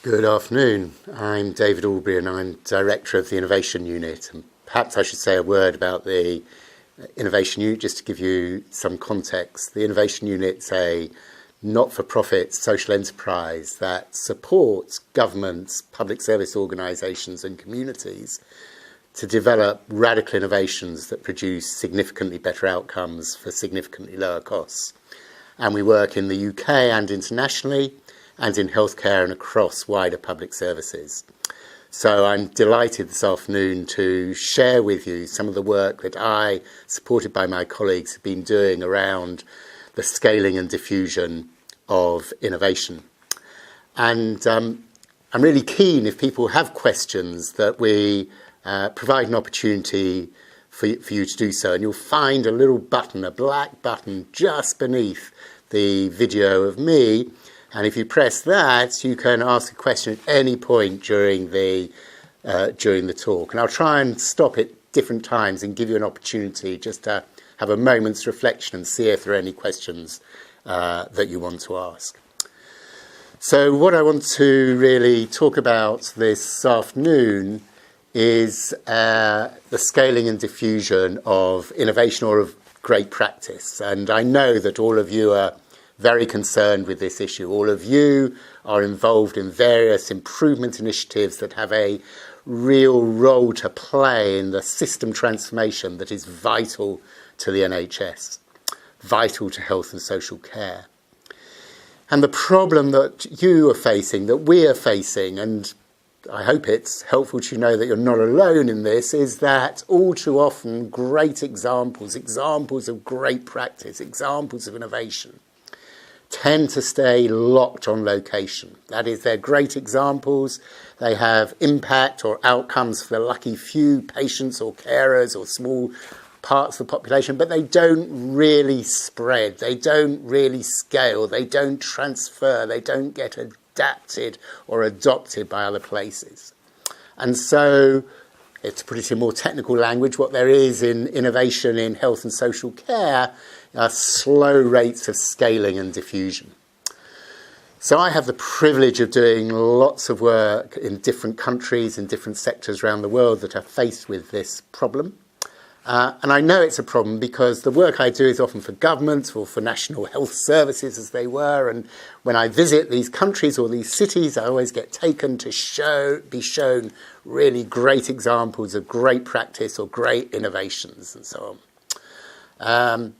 Good afternoon. I'm David Albury and I'm Director of the Innovation Unit. And perhaps I should say a word about the Innovation Unit just to give you some context. The Innovation Unit's a not-for-profit social enterprise that supports governments, public service organisations and communities to develop radical innovations that produce significantly better outcomes for significantly lower costs. And we work in the UK and internationally, and in healthcare and across wider public services. So I'm delighted this afternoon to share with you some of the work that I, supported by my colleagues, have been doing around the scaling and diffusion of innovation. And I'm really keen, if people have questions, that we provide an opportunity for you to do so. And you'll find a little button, a black button, just beneath the video of me. And if you press that, you can ask a question at any point during the talk. And I'll try and stop at different times and give you an opportunity just to have a moment's reflection and see if there are any questions that you want to ask. So what I want to really talk about this afternoon is the scaling and diffusion of innovation or of great practice. And I know that all of you are very concerned with this issue. All of you are involved in various improvement initiatives that have a real role to play in the system transformation that is vital to the NHS, vital to health and social care. And the problem that you are facing, that we are facing, and I hope it's helpful to know that you're not alone in this, is that all too often great examples of great practice, examples of innovation, tend to stay locked on location. That is, they're great examples, they have impact or outcomes for the lucky few patients or carers or small parts of the population, but they don't really spread, they don't really scale, they don't transfer, they don't get adapted or adopted by other places. And so, to put it in more technical language, what there is in innovation in health and social care are slow rates of scaling and diffusion. So I have the privilege of doing lots of work in different countries, in different sectors around the world that are faced with this problem. And I know it's a problem because the work I do is often for governments or for national health services as they were. And when I visit these countries or these cities, I always get taken to be shown really great examples of great practice or great innovations and so on.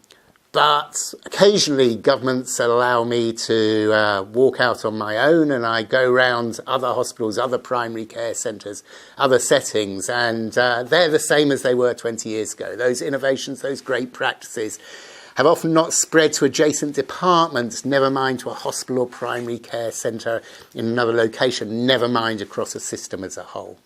But occasionally governments allow me to walk out on my own, and I go around other hospitals, other primary care centres, other settings, and they're the same as they were 20 years ago. Those innovations, those great practices have often not spread to adjacent departments, never mind to a hospital or primary care centre in another location, never mind across a system as a whole.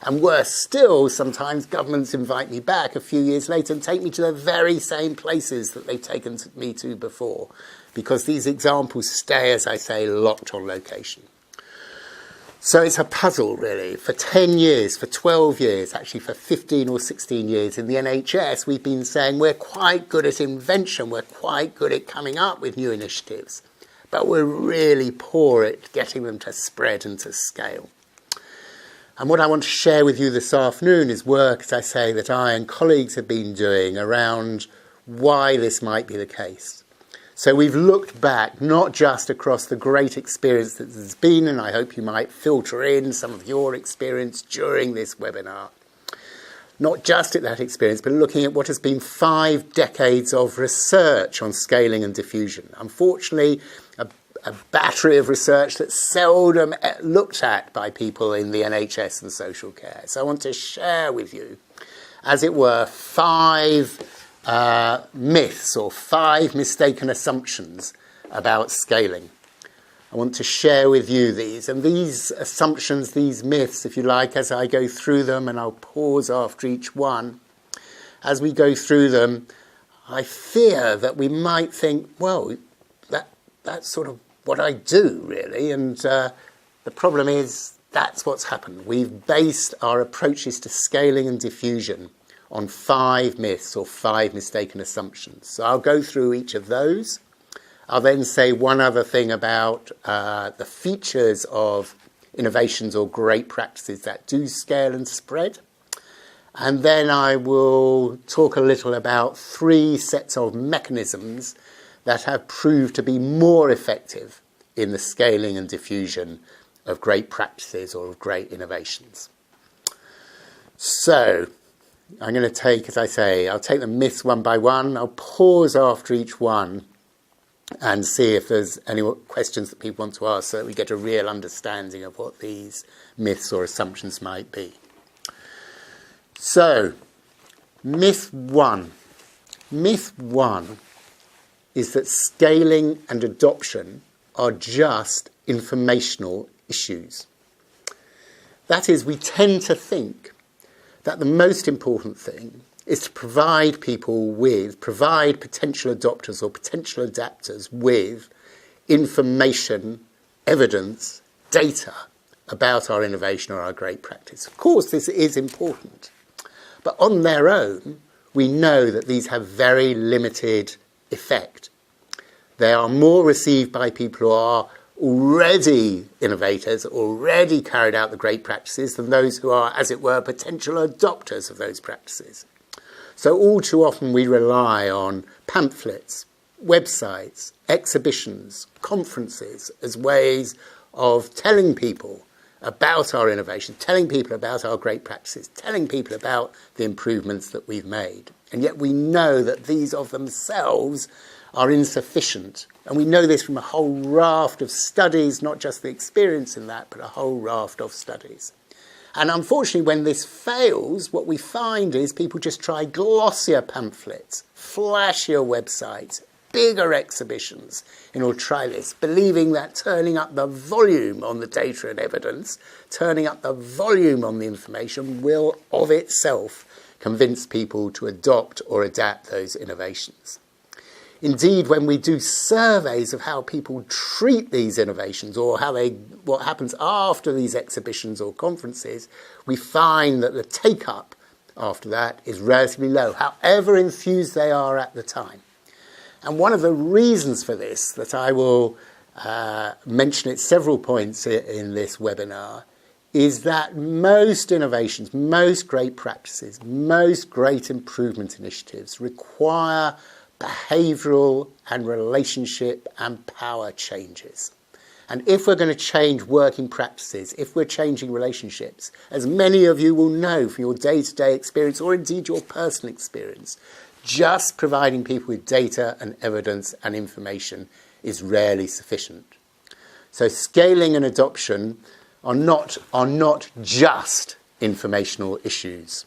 And worse still, sometimes governments invite me back a few years later and take me to the very same places that they've taken me to before, because these examples stay, as I say, locked on location. So it's a puzzle, really. For 10 years, for 12 years, actually for 15 or 16 years in the NHS, we've been saying we're quite good at invention, we're quite good at coming up with new initiatives, but we're really poor at getting them to spread and to scale. And what I want to share with you this afternoon is work, as I say, that I and colleagues have been doing around why this might be the case. So we've looked back, not just across the great experience that there's been, and I hope you might filter in some of your experience during this webinar. Not just at that experience, but looking at what has been 5 decades of research on scaling and diffusion. Unfortunately, a battery of research that's seldom looked at by people in the NHS and social care. So I want to share with you, as it were, 5 myths or 5 mistaken assumptions about scaling. I want to share with you these. And these assumptions, these myths, if you like, as I go through them, and I'll pause after each one, as we go through them, I fear that we might think, well, that's sort of what I do, really. And the problem is that's what's happened. We've based our approaches to scaling and diffusion on 5 myths or 5 mistaken assumptions. So I'll go through each of those. I'll then say one other thing about the features of innovations or great practices that do scale and spread. And then I will talk a little about 3 sets of mechanisms that have proved to be more effective in the scaling and diffusion of great practices or of great innovations. So I'm going to take, as I say, I'll take the myths one by one. I'll pause after each one and see if there's any questions that people want to ask so that we get a real understanding of what these myths or assumptions might be. So, myth 1. Myth 1 is that scaling and adoption are just informational issues. That is, we tend to think that the most important thing is to provide potential adopters or potential adapters with information, evidence, data about our innovation or our great practice. Of course, this is important. But on their own, we know that these have very limited effect. They are more received by people who are already innovators, already carried out the great practices, than those who are, as it were, potential adopters of those practices. So all too often we rely on pamphlets, websites, exhibitions, conferences as ways of telling people about our innovation, telling people about our great practices, telling people about the improvements that we've made. And yet we know that these of themselves are insufficient. And we know this from a whole raft of studies, not just the experience in that, but a whole raft of studies. And unfortunately, when this fails, what we find is people just try glossier pamphlets, flashier websites, bigger exhibitions in order to try this, believing that turning up the volume on the data and evidence, turning up the volume on the information will of itself convince people to adopt or adapt those innovations. Indeed, when we do surveys of how people treat these innovations or what happens after these exhibitions or conferences, we find that the take-up after that is relatively low, however enthused they are at the time. And one of the reasons for this, that I will mention at several points in this webinar, is that most innovations, most great practices, most great improvement initiatives require behavioural and relationship and power changes. And if we're going to change working practices, if we're changing relationships, as many of you will know from your day-to-day experience or indeed your personal experience, just providing people with data and evidence and information is rarely sufficient. So scaling and adoption are not just informational issues.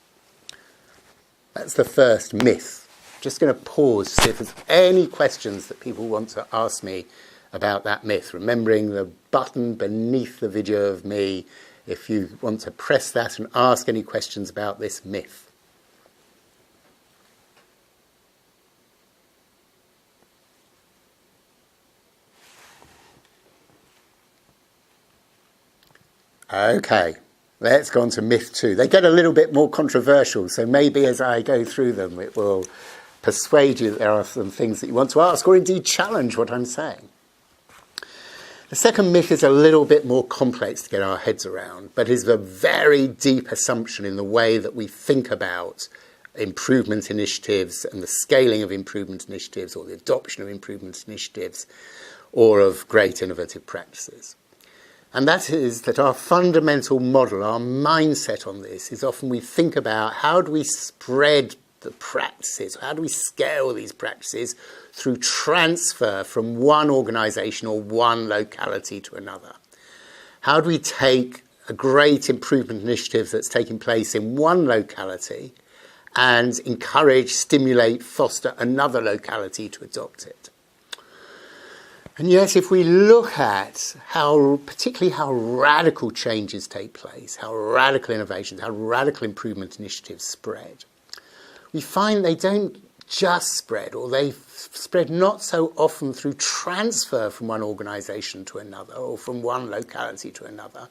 That's the first myth. Just going to pause to see if there's any questions that people want to ask me about that myth. Remembering the button beneath the video of me if you want to press that and ask any questions about this myth. Okay, let's go on to myth 2. They get a little bit more controversial, so maybe as I go through them it will persuade you that there are some things that you want to ask or indeed challenge what I'm saying. The second myth is a little bit more complex to get our heads around, but is a very deep assumption in the way that we think about improvement initiatives and the scaling of improvement initiatives or the adoption of improvement initiatives or of great innovative practices. And that is that our fundamental model, our mindset on this, is often we think about how do we spread the practices, how do we scale these practices through transfer from one organisation or one locality to another? How do we take a great improvement initiative that's taking place in one locality and encourage, stimulate, foster another locality to adopt it? And yet, if we look at particularly how radical changes take place, how radical innovations, how radical improvement initiatives spread, we find they don't just spread, or they spread not so often through transfer from one organisation to another or from one locality to another,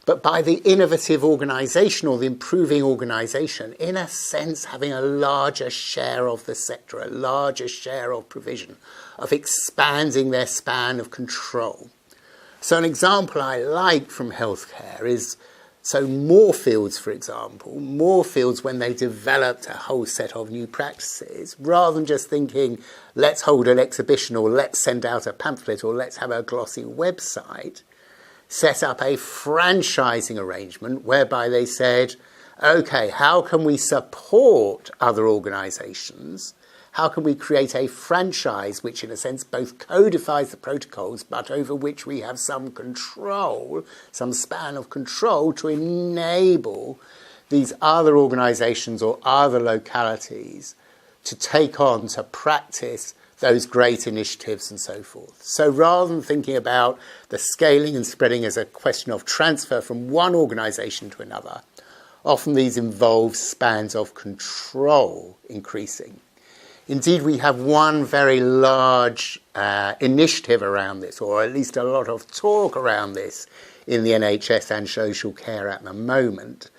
but by the innovative organisation or the improving organisation, in a sense having a larger share of the sector, a larger share of provision, of expanding their span of control. So an example I like from healthcare is, so Moorfields, for example, Moorfields, when they developed a whole set of new practices, rather than just thinking, let's hold an exhibition or let's send out a pamphlet or let's have a glossy website, set up a franchising arrangement whereby they said, okay, how can we support other organisations? How can we create a franchise which, in a sense, both codifies the protocols, but over which we have some control, some span of control to enable these other organisations or other localities to take on, to practice those great initiatives and so forth. So rather than thinking about the scaling and spreading as a question of transfer from one organisation to another, often these involve spans of control increasing. Indeed, we have one very large initiative around this, or at least a lot of talk around this in the NHS and social care at the moment,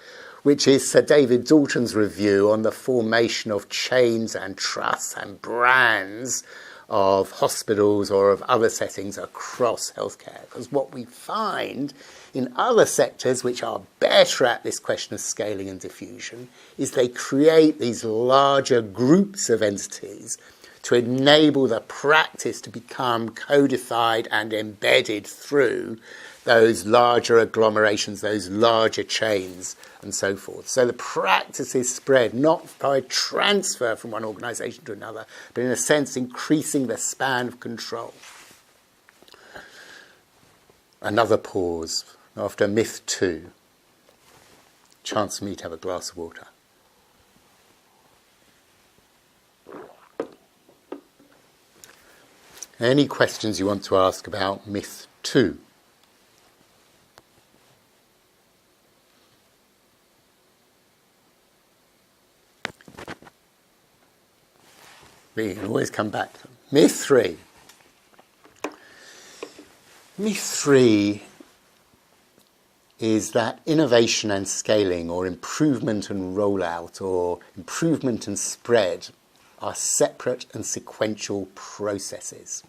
which is Sir David Dalton's review on the formation of chains and trusts and brands of hospitals or of other settings across healthcare. Because what we find in other sectors which are better at this question of scaling and diffusion is they create these larger groups of entities to enable the practice to become codified and embedded through those larger agglomerations, those larger chains, and so forth. So the practice is spread not by transfer from one organisation to another, but in a sense increasing the span of control. Another pause after myth 2. Chance for me to have a glass of water. Any questions you want to ask about myth 2? You can always come back to them. Myth 3. Myth 3 is that innovation and scaling, or improvement and rollout, or improvement and spread are separate and sequential processes.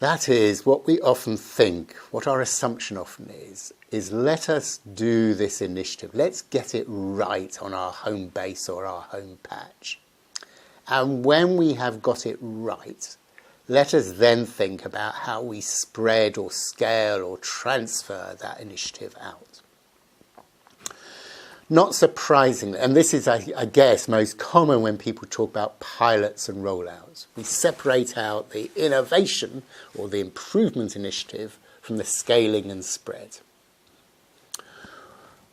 That is what we often think, what our assumption often is let us do this initiative, let's get it right on our home base or our home patch. And when we have got it right, let us then think about how we spread or scale or transfer that initiative out. Not surprisingly, and this is, I guess, most common when people talk about pilots and rollouts. We separate out the innovation or the improvement initiative from the scaling and spread.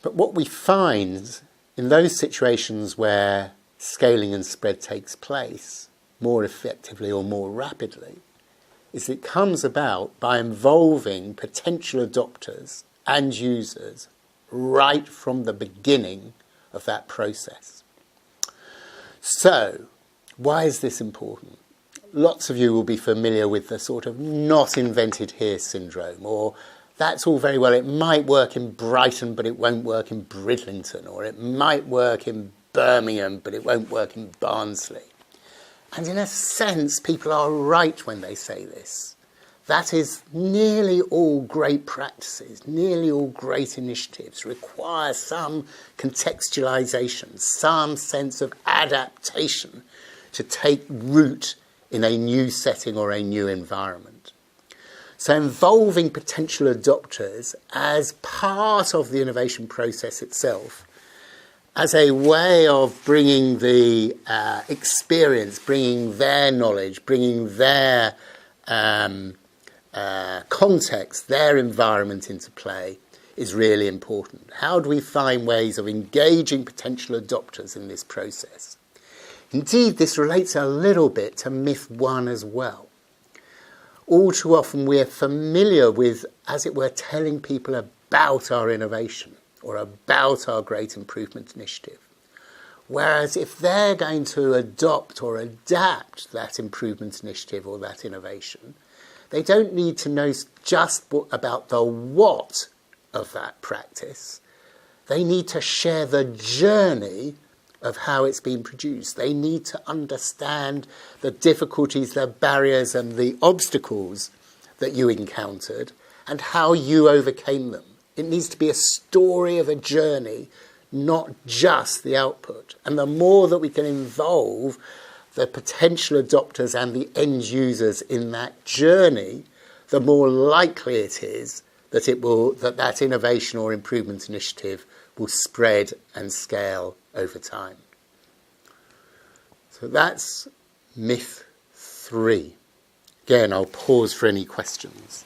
But what we find in those situations where scaling and spread takes place more effectively or more rapidly is it comes about by involving potential adopters and users right from the beginning of that process. So, why is this important? Lots of you will be familiar with the sort of not invented here syndrome, or that's all very well, it might work in Brighton but it won't work in Bridlington, or it might work in Birmingham but it won't work in Barnsley. And in a sense, people are right when they say this. That is, nearly all great practices, nearly all great initiatives require some contextualisation, some sense of adaptation to take root in a new setting or a new environment. So involving potential adopters as part of the innovation process itself, as a way of bringing the experience, bringing their knowledge, bringing their context, their environment into play, is really important. How do we find ways of engaging potential adopters in this process? Indeed, this relates a little bit to myth 1 as well. All too often we're familiar with, as it were, telling people about our innovation or about our great improvement initiative. Whereas if they're going to adopt or adapt that improvement initiative or that innovation, they don't need to know just about the what of that practice. They need to share the journey of how it's been produced. They need to understand the difficulties, the barriers and the obstacles that you encountered and how you overcame them. It needs to be a story of a journey, not just the output. And the more that we can involve the potential adopters and the end users in that journey, the more likely it is that that innovation or improvement initiative will spread and scale over time. So that's myth 3. Again, I'll pause for any questions.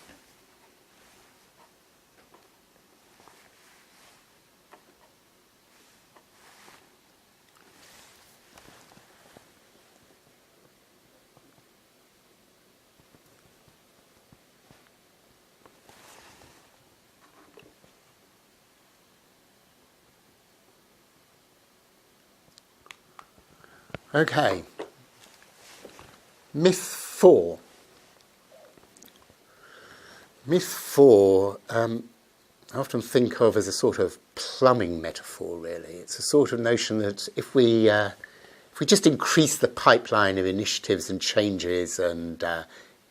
Okay, myth 4. Myth 4, I often think of as a sort of plumbing metaphor, really. It's a sort of notion that if we just increase the pipeline of initiatives and changes and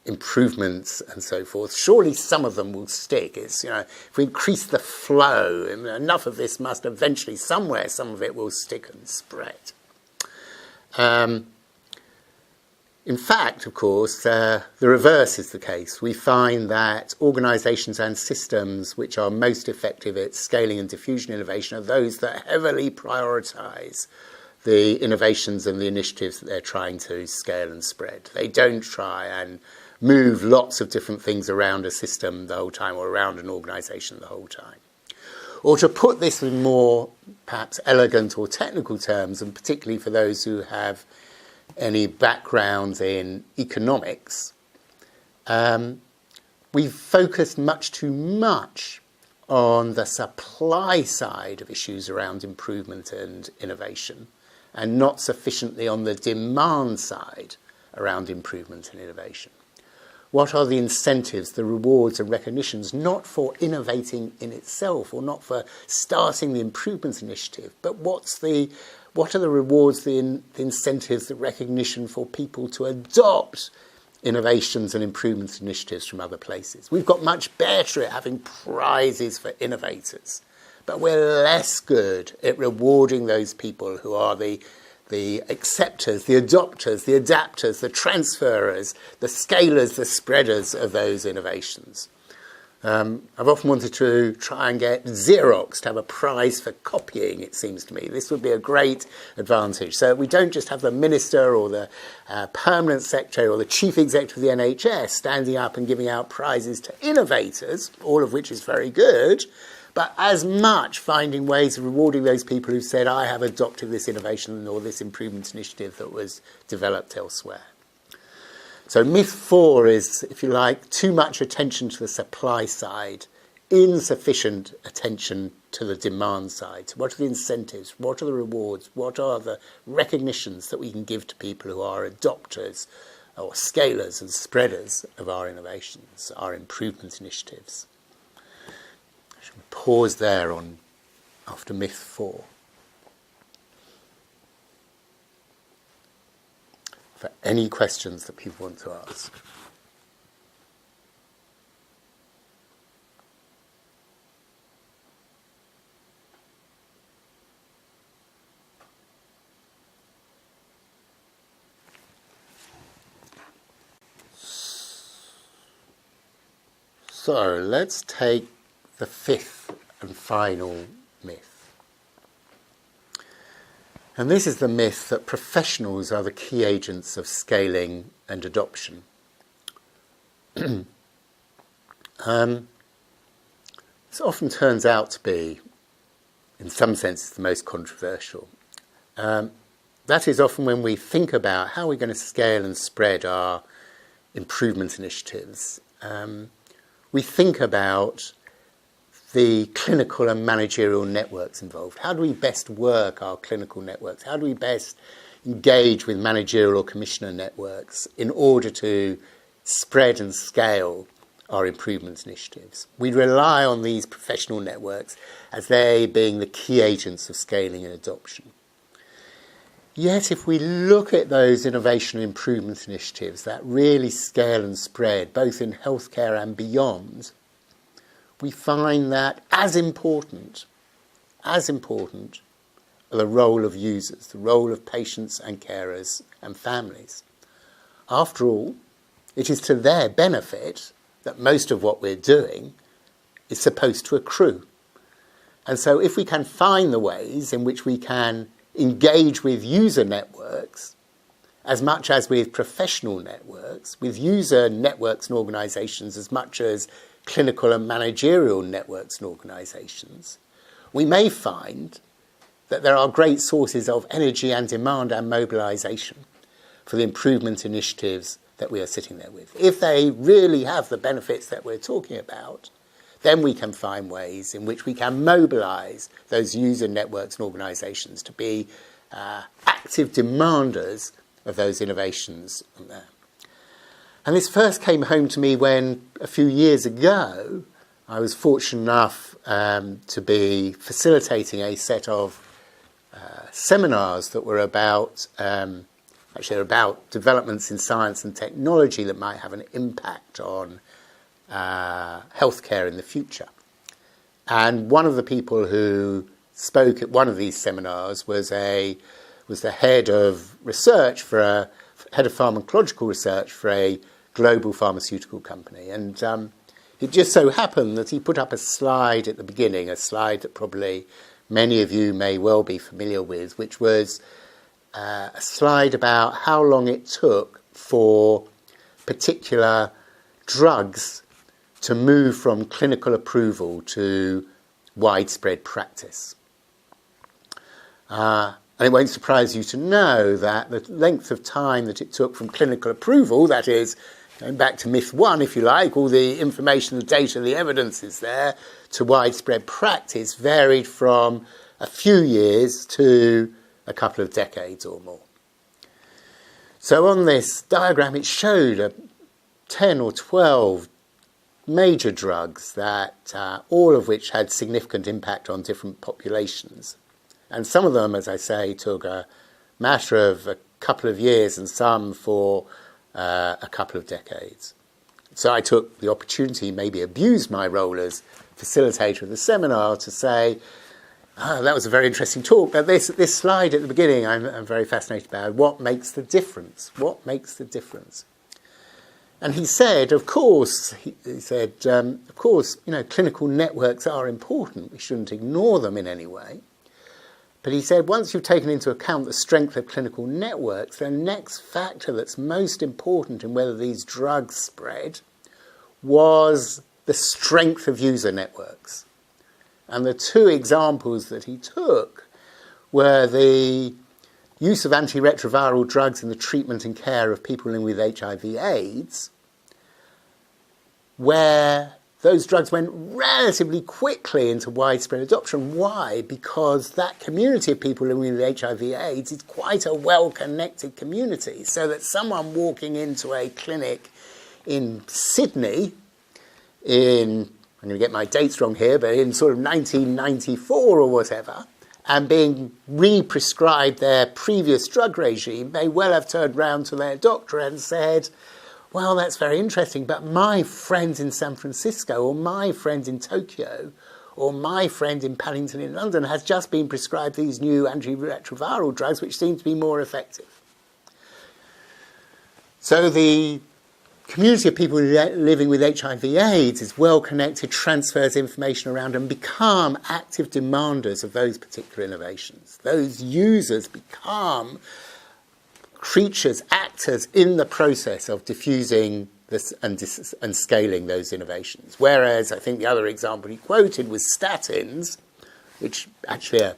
improvements and so forth, surely some of them will stick. It's, if we increase the flow, enough of this must eventually, somewhere, some of it will stick and spread. In fact, of course, the reverse is the case. We find that organisations and systems which are most effective at scaling and diffusion innovation are those that heavily prioritise the innovations and the initiatives that they're trying to scale and spread. They don't try and move lots of different things around a system the whole time or around an organisation the whole time. Or to put this in more perhaps elegant or technical terms, and particularly for those who have any background in economics, we've focused much too much on the supply side of issues around improvement and innovation, and not sufficiently on the demand side around improvement and innovation. What are the incentives, the rewards and recognitions, not for innovating in itself or not for starting the improvement initiative, but what are the rewards, the incentives, the recognition for people to adopt innovations and improvement initiatives from other places? We've got much better at having prizes for innovators, but we're less good at rewarding those people who are the acceptors, the adopters, the adapters, the transferers, the scalers, the spreaders of those innovations. I've often wanted to try and get Xerox to have a prize for copying, it seems to me. This would be a great advantage. So we don't just have the minister or the permanent secretary or the chief executive of the NHS standing up and giving out prizes to innovators, all of which is very good, but as much finding ways of rewarding those people who said, I have adopted this innovation or this improvement initiative that was developed elsewhere. So myth 4 is, if you like, too much attention to the supply side, insufficient attention to the demand side. So what are the incentives? What are the rewards? What are the recognitions that we can give to people who are adopters or scalers and spreaders of our innovations, our improvement initiatives? Pause there after myth 4. For any questions that people want to ask. So let's take the 5th and final myth. And this is the myth that professionals are the key agents of scaling and adoption. This often turns out to be, in some senses, the most controversial. That is often when we think about how we're going to scale and spread our improvement initiatives. We think about the clinical and managerial networks involved. How do we best work our clinical networks? How do we best engage with managerial or commissioner networks in order to spread and scale our improvement initiatives? We rely on these professional networks as they being the key agents of scaling and adoption. Yet if we look at those innovation and improvement initiatives that really scale and spread, both in healthcare and beyond, we find that as important are the role of users, the role of patients and carers and families. After all, it is to their benefit that most of what we're doing is supposed to accrue. And so if we can find the ways in which we can engage with user networks as much as with professional networks, with user networks and organisations as much as clinical and managerial networks and organisations, we may find that there are great sources of energy and demand and mobilisation for the improvement initiatives that we are sitting there with. If they really have the benefits that we're talking about, then we can find ways in which we can mobilise those user networks and organisations to be active demanders of those innovations. And this first came home to me when, a few years ago, I was fortunate enough to be facilitating a set of seminars that were about developments in science and technology that might have an impact on healthcare in the future. And one of the people who spoke at one of these seminars was the head of research head of pharmacological research for a global pharmaceutical company. And it just so happened that he put up a slide at the beginning, a slide that probably many of you may well be familiar with, which was a slide about how long it took for particular drugs to move from clinical approval to widespread practice. And it won't surprise you to know that the length of time that it took from clinical approval, that is, going back to myth one, if you like, all the information, the data, the evidence is there, to widespread practice varied from a few years to a couple of decades or more. So on this diagram, it showed 10 or 12 major drugs that all of which had significant impact on different populations. And some of them, as I say, took a matter of a couple of years and some for a couple of decades. So I took the opportunity, maybe abused my role as facilitator of the seminar to say, that was a very interesting talk, but this slide at the beginning I'm very fascinated about. What makes the difference? What makes the difference? And he said, of course, clinical networks are important. We shouldn't ignore them in any way. But he said, once you've taken into account the strength of clinical networks, the next factor that's most important in whether these drugs spread was the strength of user networks. And the two examples that he took were the use of antiretroviral drugs in the treatment and care of people living with HIV/AIDS, where those drugs went relatively quickly into widespread adoption. Why? Because that community of people living with HIV/AIDS is quite a well-connected community, so that someone walking into a clinic in Sydney I'm going to get my dates wrong here, but in sort of 1994 or whatever, and being re-prescribed their previous drug regime, may well have turned round to their doctor and said, well, that's very interesting, but my friend in San Francisco, or my friend in Tokyo, or my friend in Paddington in London has just been prescribed these new antiretroviral drugs which seem to be more effective. So the community of people living with HIV/AIDS is well connected, transfers information around and become active demanders of those particular innovations. Those users become creatures, actors in the process of diffusing this and scaling those innovations. Whereas I think the other example he quoted was statins, which actually a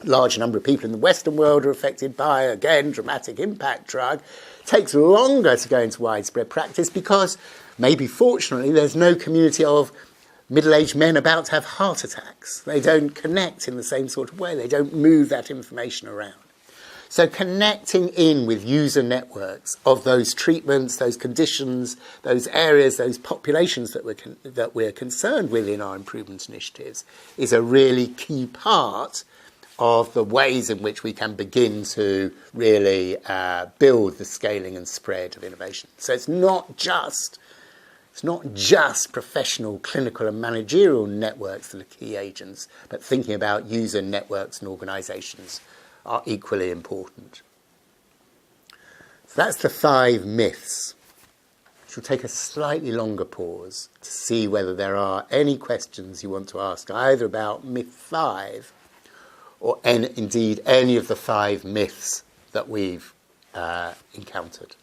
large number of people in the Western world are affected by, again, dramatic impact drug, takes longer to go into widespread practice because maybe fortunately there's no community of middle-aged men about to have heart attacks. They don't connect in the same sort of way. They don't move that information around. So connecting in with user networks of those treatments, those conditions, those areas, those populations that we're concerned with in our improvement initiatives is a really key part of the ways in which we can begin to really build the scaling and spread of innovation. So it's not just It's not just professional, clinical and managerial networks that are key agents, but thinking about user networks and organisations are equally important. So that's the 5 myths. We'll take a slightly longer pause to see whether there are any questions you want to ask either about myth 5 or indeed any of the 5 myths that we've encountered.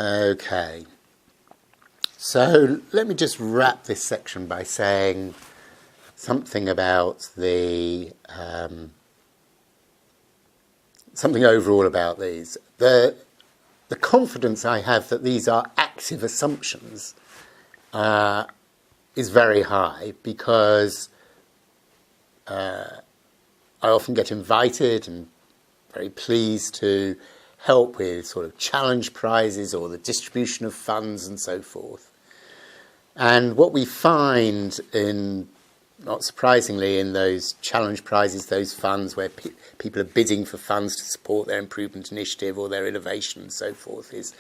Okay, so let me just wrap this section by saying something about the something overall about these. The confidence I have that these are active assumptions is very high because I often get invited and very pleased to help with sort of challenge prizes or the distribution of funds and so forth. And what we find not surprisingly, in those challenge prizes, those funds where people are bidding for funds to support their improvement initiative or their innovation and so forth, is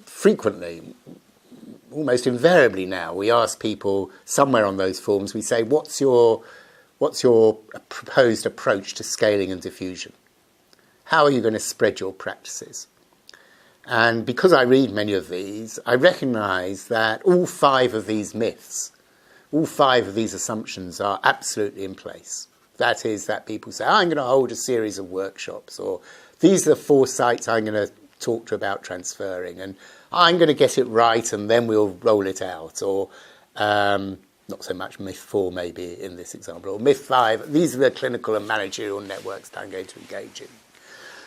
frequently, almost invariably now, we ask people somewhere on those forms, we say, what's your proposed approach to scaling and diffusion? How are you going to spread your practices? And because I read many of these, I recognise that all 5 of these myths, all 5 of these assumptions are absolutely in place. That is, that people say, I'm going to hold a series of workshops, or these are the 4 sites I'm going to talk to about transferring, and I'm going to get it right and then we'll roll it out. Or not so much myth 4 maybe in this example, or myth 5, these are the clinical and managerial networks that I'm going to engage in.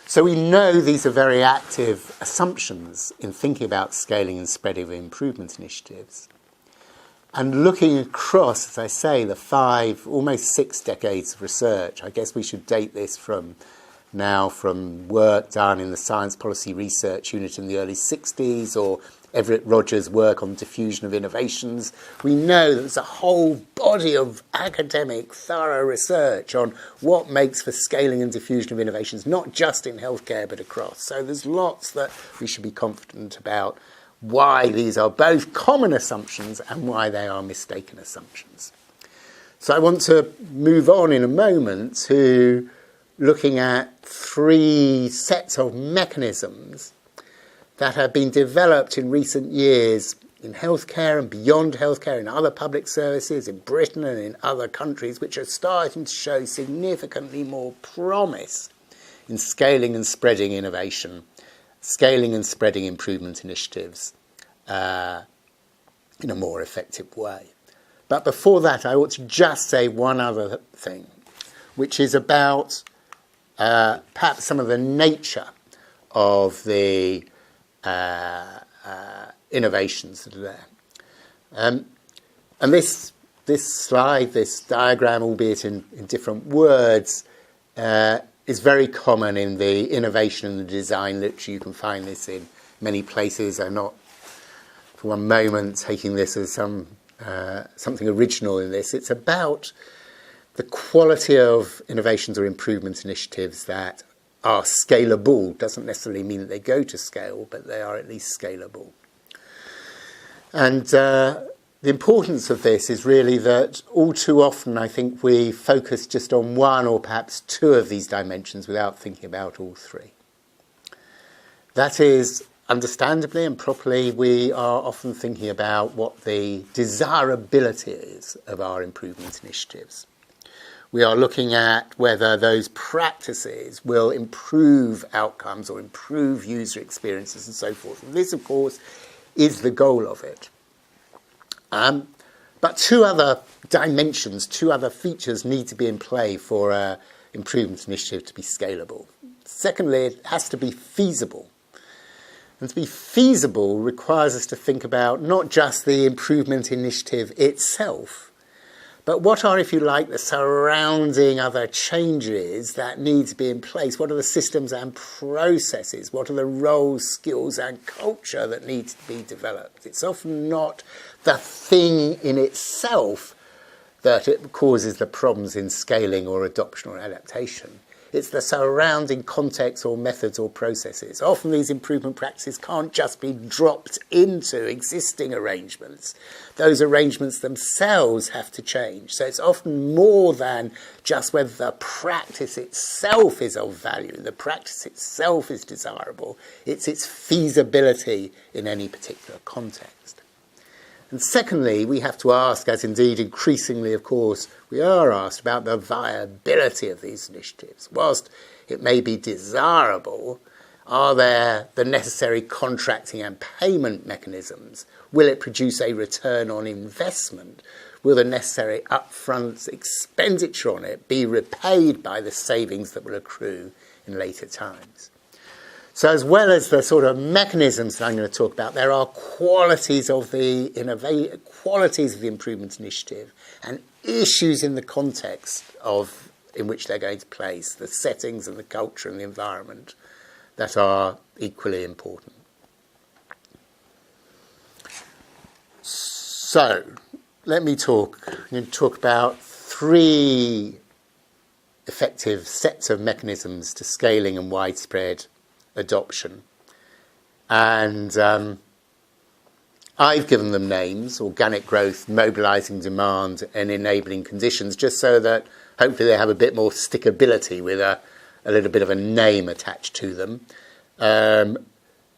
So we know these are very active assumptions in thinking about scaling and spreading of improvement initiatives. And looking across, as I say, the 5, almost 6 decades of research, I guess we should date this from work done in the Science Policy Research Unit in the early 60s, or Everett Rogers' work on diffusion of innovations. We know that there's a whole body of academic, thorough research on what makes for scaling and diffusion of innovations, not just in healthcare, but across. So there's lots that we should be confident about why these are both common assumptions and why they are mistaken assumptions. So I want to move on in a moment to looking at 3 sets of mechanisms that have been developed in recent years in healthcare and beyond healthcare, in other public services, in Britain and in other countries, which are starting to show significantly more promise in scaling and spreading innovation, scaling and spreading improvement initiatives in a more effective way. But before that, I ought to just say one other thing, which is about perhaps some of the nature of the innovations that are there. And this slide, this diagram, albeit in different words, is very common in the innovation and the design literature. You can find this in many places. I'm not for one moment taking this as something original in this. It's about the quality of innovations or improvement initiatives that are scalable. Doesn't necessarily mean that they go to scale, but they are at least scalable. And the importance of this is really that all too often I think we focus just on one or perhaps 2 of these dimensions without thinking about all 3. That is, understandably and properly, we are often thinking about what the desirability is of our improvement initiatives. We are looking at whether those practices will improve outcomes or improve user experiences and so forth. And this, of course, is the goal of it. But two other dimensions, two other features need to be in play for an improvement initiative to be scalable. Secondly, it has to be feasible. And to be feasible requires us to think about not just the improvement initiative itself, but what are, if you like, the surrounding other changes that need to be in place? What are the systems and processes? What are the roles, skills and culture that need to be developed? It's often not the thing in itself that it causes the problems in scaling or adoption or adaptation. It's the surrounding context or methods or processes. Often these improvement practices can't just be dropped into existing arrangements. Those arrangements themselves have to change. So it's often more than just whether the practice itself is of value, the practice itself is desirable. It's its feasibility in any particular context. And secondly, we have to ask, as indeed increasingly, of course, we are asked about the viability of these initiatives. Whilst it may be desirable, are there the necessary contracting and payment mechanisms? Will it produce a return on investment? Will the necessary upfront expenditure on it be repaid by the savings that will accrue in later times? So as well as the sort of mechanisms that I'm going to talk about, there are qualities of the improvement initiative and issues in the context in which they're going to place, the settings and the culture and the environment that are equally important. So let me I'm going to talk about three effective sets of mechanisms to scaling and widespread adoption. And I've given them names: organic growth, mobilising demand and enabling conditions, just so that hopefully they have a bit more stickability with a little bit of a name attached to them.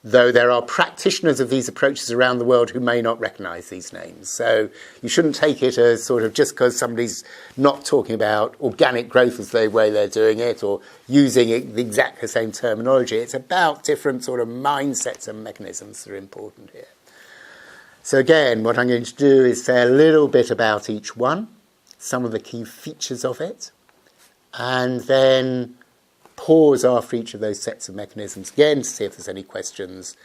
Though there are practitioners of these approaches around the world who may not recognise these names. So you shouldn't take it as sort of just because somebody's not talking about organic growth as the way they're doing it or using the exactly same terminology. It's about different sort of mindsets and mechanisms that are important here. So again, what I'm going to do is say a little bit about each one, some of the key features of it, and then pause after each of those sets of mechanisms again to see if there's any questions,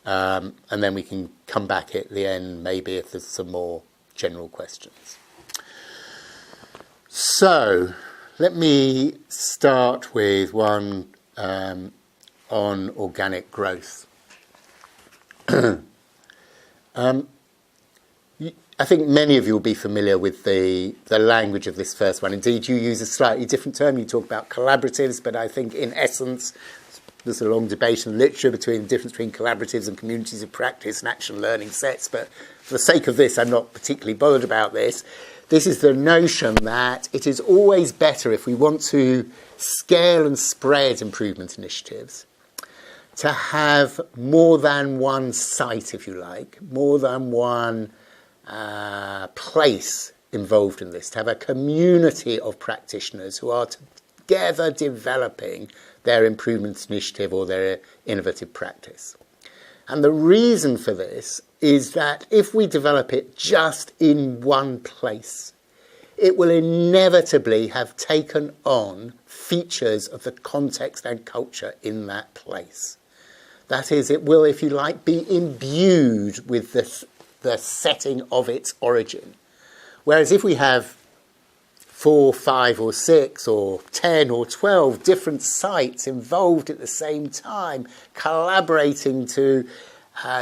and then we can come back at the end maybe if there's some more general questions. So let me start with one on organic growth. I think many of you will be familiar with the language of this first one. Indeed, you use a slightly different term. You talk about collaboratives, but I think in essence, there's a long debate in the literature between the difference between collaboratives and communities of practice and action learning sets. But for the sake of this, I'm not particularly bothered about this. This is the notion that it is always better, if we want to scale and spread improvement initiatives, to have more than one site, if you like, more than one place involved in this, to have a community of practitioners who are together developing their improvement initiative or their innovative practice. And the reason for this is that if we develop it just in one place, it will inevitably have taken on features of the context and culture in that place. That is, it will, if you like, be imbued with the setting of its origin. Whereas if we have 4, 5 or 6 or 10 or 12 different sites involved at the same time, collaborating to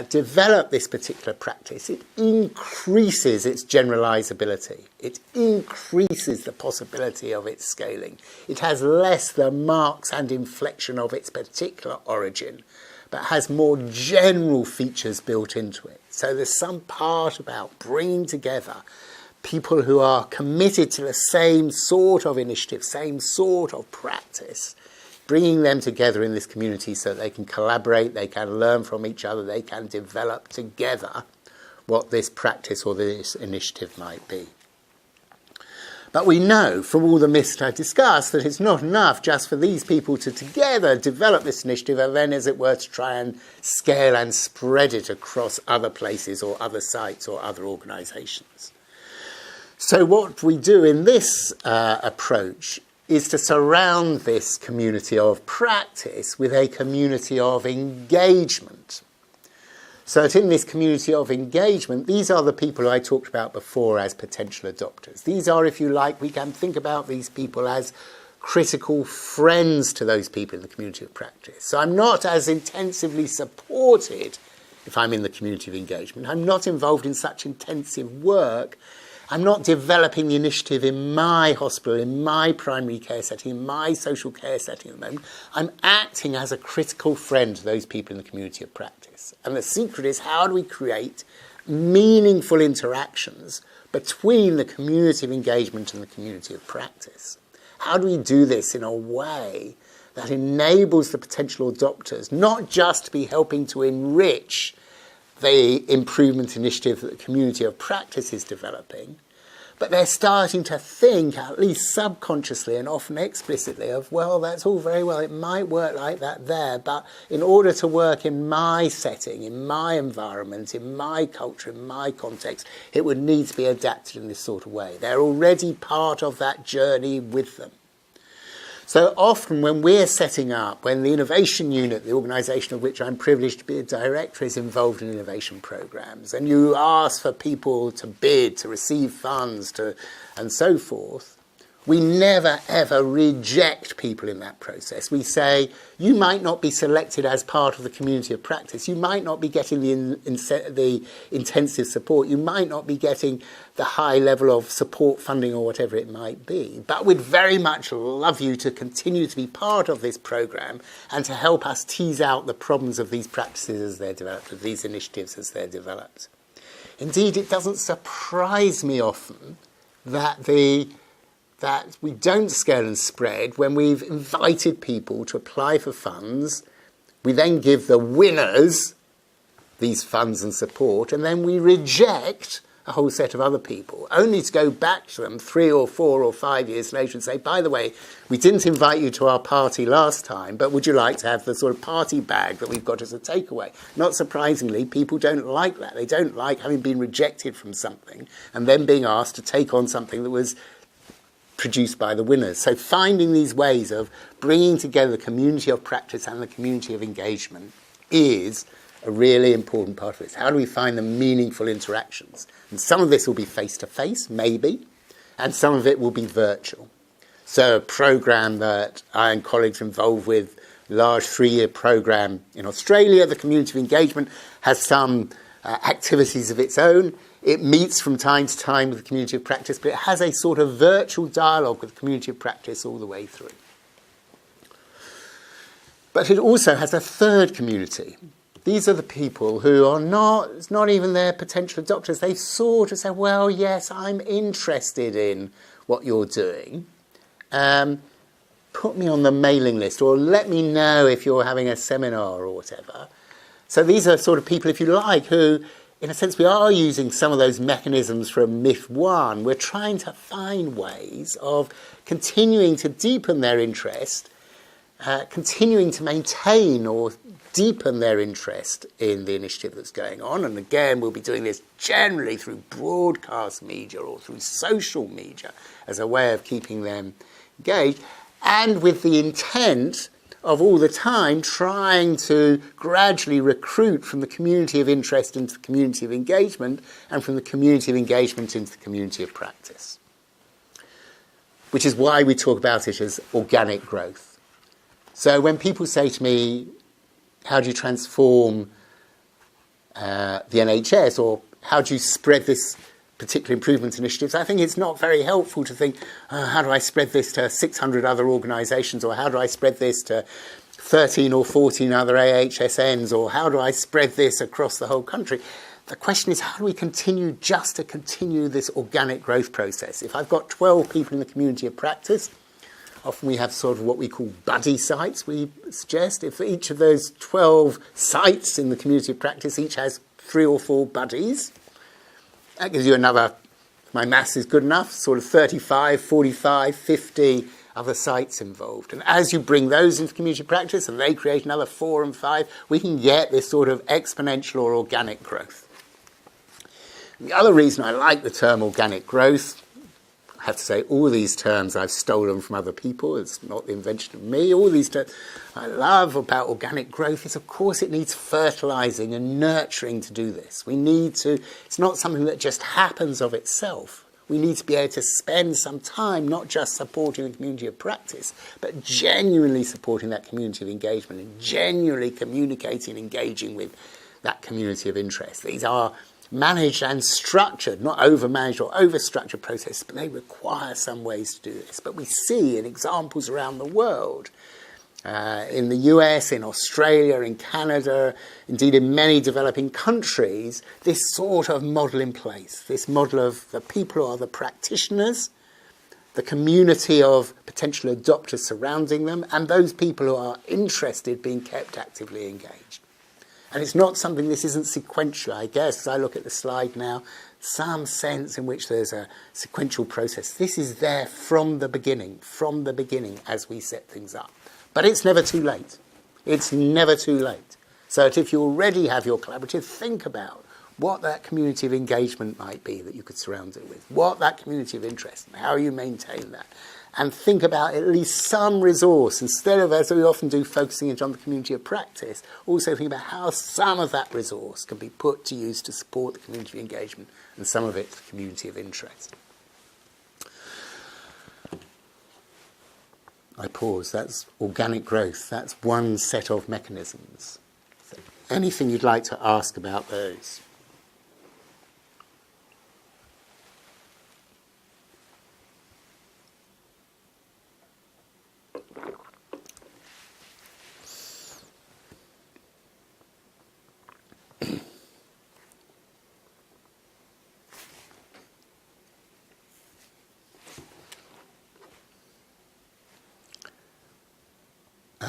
develop this particular practice, it increases its generalizability. It increases the possibility of its scaling. It has less the marks and inflection of its particular origin, but has more general features built into it. So there's some part about bringing together people who are committed to the same sort of initiative, same sort of practice, bringing them together in this community so that they can collaborate, they can learn from each other, they can develop together what this practice or this initiative might be. But we know from all the myths I've discussed that it's not enough just for these people to together develop this initiative and then, as it were, to try and scale and spread it across other places or other sites or other organisations. So what we do in this approach is to surround this community of practice with a community of engagement. So that in this community of engagement, these are the people who I talked about before as potential adopters. These are, if you like, we can think about these people as critical friends to those people in the community of practice. So I'm not as intensively supported if I'm in the community of engagement. I'm not involved in such intensive work. I'm not developing the initiative in my hospital, in my primary care setting, in my social care setting at the moment. I'm acting as a critical friend to those people in the community of practice. And the secret is, how do we create meaningful interactions between the community of engagement and the community of practice? How do we do this in a way that enables the potential adopters not just to be helping to enrich the improvement initiative that the community of practice is developing, but they're starting to think, at least subconsciously and often explicitly, of, well, that's all very well, it might work like that there, but in order to work in my setting, in my environment, in my culture, in my context, it would need to be adapted in this sort of way. They're already part of that journey with them. So often when we're setting up, when the innovation unit, the organisation of which I'm privileged to be a director, is involved in innovation programmes, and you ask for people to bid, to receive funds, and so forth, we never ever reject people in that process. We say, you might not be selected as part of the community of practice. You might not be getting the intensive support. You might not be getting the high level of support funding or whatever it might be. But we'd very much love you to continue to be part of this programme and to help us tease out the problems of these practices as they're developed, of these initiatives as they're developed. Indeed, it doesn't surprise me often that we don't scale and spread when we've invited people to apply for funds. We then give the winners these funds and support, and then we reject a whole set of other people, only to go back to them 3 or 4 or 5 years later and say, by the way, we didn't invite you to our party last time, but would you like to have the sort of party bag that we've got as a takeaway? Not surprisingly, people don't like that. They don't like having been rejected from something and then being asked to take on something that was produced by the winners. So finding these ways of bringing together the community of practice and the community of engagement is a really important part of this. How do we find the meaningful interactions? And some of this will be face-to-face, maybe, and some of it will be virtual. So a programme that I and colleagues are involved with, large 3-year programme in Australia, the community of engagement has some activities of its own. It meets from time to time with the community of practice, but it has a sort of virtual dialogue with the community of practice all the way through. But it also has a third community. These are the people who are it's not even their potential adopters. They sort of say, well, yes, I'm interested in what you're doing. Put me on the mailing list, or let me know if you're having a seminar or whatever. So these are sort of people, if you like, who, in a sense, we are using some of those mechanisms from myth 1. We're trying to find ways of continuing to deepen their interest, continuing to maintain or deepen their interest in the initiative that's going on. And again, we'll be doing this generally through broadcast media or through social media as a way of keeping them engaged, and with the intent of all the time trying to gradually recruit from the community of interest into the community of engagement, and from the community of engagement into the community of practice. Which is why we talk about it as organic growth. So when people say to me, how do you transform the NHS, or how do you spread this particular improvement initiatives, I think it's not very helpful to think, how do I spread this to 600 other organisations, or how do I spread this to 13 or 14 other AHSNs, or how do I spread this across the whole country? The question is, how do we continue this organic growth process? If I've got 12 people in the community of practice, often we have sort of what we call buddy sites, we suggest. If each of those 12 sites in the community of practice each has 3 or 4 buddies, that gives you another, if my maths is good enough, sort of 35, 45, 50 other sites involved. And as you bring those into community practice and they create another 4 and 5, we can get this sort of exponential or organic growth. And the other reason I like the term organic growth, have to say all these terms I've stolen from other people. It's not the invention of me. All these terms I love about organic growth is, of course, it needs fertilising and nurturing to do this. We need to, it's not something that just happens of itself. We need to be able to spend some time not just supporting the community of practice, but genuinely supporting that community of engagement and genuinely communicating and engaging with that community of interest. These are managed and structured, not over-managed or over-structured processes, but they require some ways to do this. But we see in examples around the world, in the US, in Australia, in Canada, indeed in many developing countries, this sort of model in place, this model of the people who are the practitioners, the community of potential adopters surrounding them, and those people who are interested being kept actively engaged. And it's not something, this isn't sequential, I guess, as I look at the slide now, some sense in which there's a sequential process. This is there from the beginning as we set things up. But it's never too late. It's never too late. So that if you already have your collaborative, think about what that community of engagement might be that you could surround it with, what that community of interest, and how you maintain that. And think about at least some resource, instead of, as we often do, focusing it on the community of practice, also think about how some of that resource can be put to use to support the community of engagement and some of it the community of interest. I pause. That's organic growth. That's one set of mechanisms. So anything you'd like to ask about those?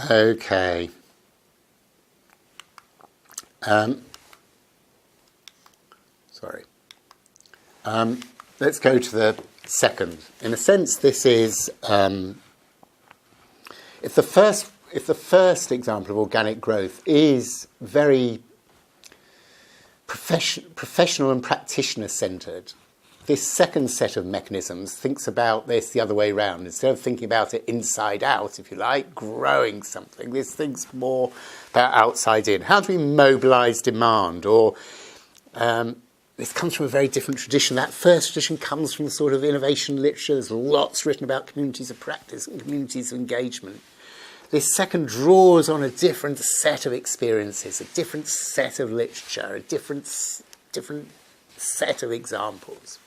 Okay. Sorry. Let's go to the second. In a sense, this is if the first example of organic growth is very professional and practitioner centred, this second set of mechanisms thinks about this the other way around. Instead of thinking about it inside out, if you like, growing something, this thinks more about outside in. How do we mobilise demand? Or this comes from a very different tradition. That first tradition comes from sort of innovation literature. There's lots written about communities of practice and communities of engagement. This second draws on a different set of experiences, a different set of literature, a different set of examples,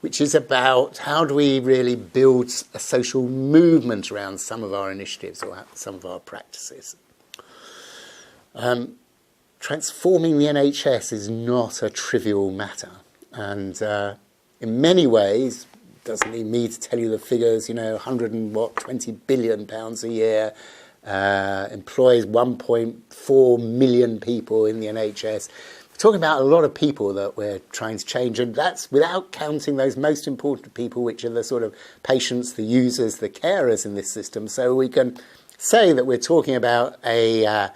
which is about how do we really build a social movement around some of our initiatives or some of our practices. Transforming the NHS is not a trivial matter, and in many ways, doesn't need me to tell you the figures, 120 billion pounds a year, employs 1.4 million people in the NHS. We're talking about a lot of people that we're trying to change, and that's without counting those most important people, which are the sort of patients, the users, the carers in this system. So we can say that we're talking about a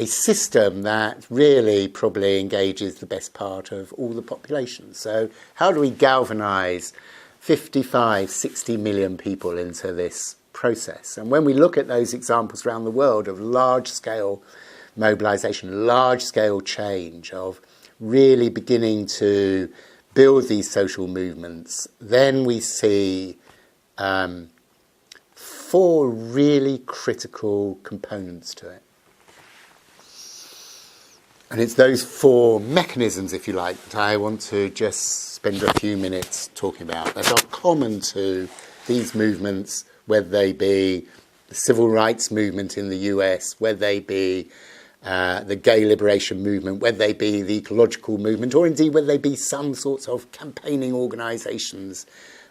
system that really probably engages the best part of all the population. So how do we galvanise 55, 60 million people into this process? And when we look at those examples around the world of large-scale mobilisation, large-scale change, of really beginning to build these social movements, then we see four really critical components to it. And it's those four mechanisms, if you like, that I want to just spend a few minutes talking about, that are common to these movements, whether they be the civil rights movement in the US, whether they be the gay liberation movement, whether they be the ecological movement, or indeed whether they be some sorts of campaigning organisations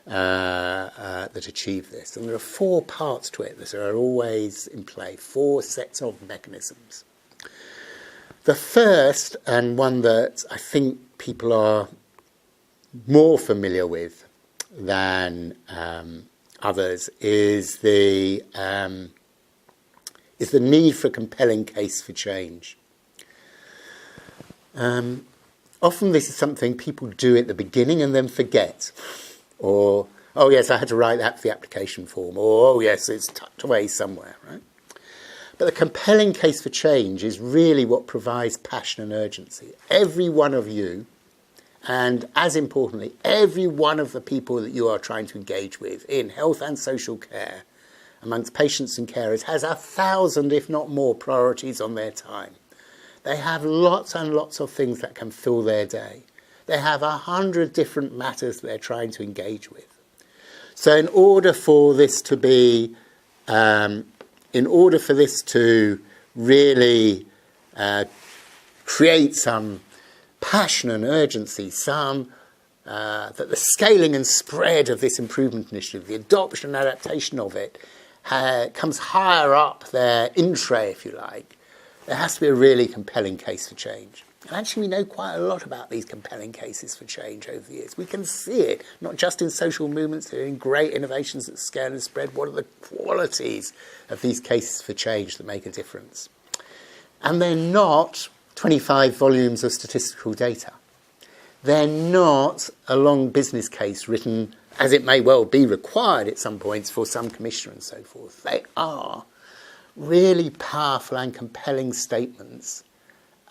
that achieve this. And there are four parts to it that are always in play, four sets of mechanisms. The first, and one that I think people are more familiar with than others, is the need for a compelling case for change. Often this is something people do at the beginning and then forget, or Oh, yes, I had to write that for the application form. Or, oh, yes, it's tucked away somewhere, right? But the compelling case for change is really what provides passion and urgency. Every one of you, and as importantly, every one of the people that you are trying to engage with in health and social care, amongst patients and carers, has 1,000, if not more, priorities on their time. They have lots and lots of things that can fill their day. They have 100 different matters they're trying to engage with. So in order for this to be, really create some passion and urgency, that the scaling and spread of this improvement initiative, the adoption and adaptation of it, comes higher up their in tray, if you like, there has to be a really compelling case for change. And actually, we know quite a lot about these compelling cases for change over the years. We can see it, not just in social movements, but in great innovations that scale and spread. What are the qualities of these cases for change that make a difference? And they're not 25 volumes of statistical data. They're not a long business case written, as it may well be required at some points for some commissioner and so forth. They are really powerful and compelling statements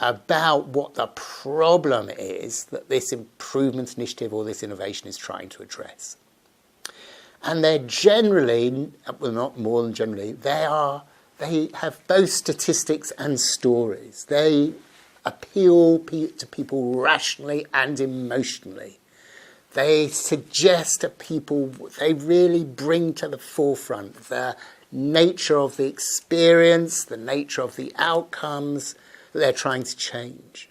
about what the problem is that this improvement initiative or this innovation is trying to address. And they're generally, well, not more than generally, they have both statistics and stories. They appeal to people rationally and emotionally. They suggest to people, they really bring to the forefront the nature of the experience, the nature of the outcomes that they're trying to change.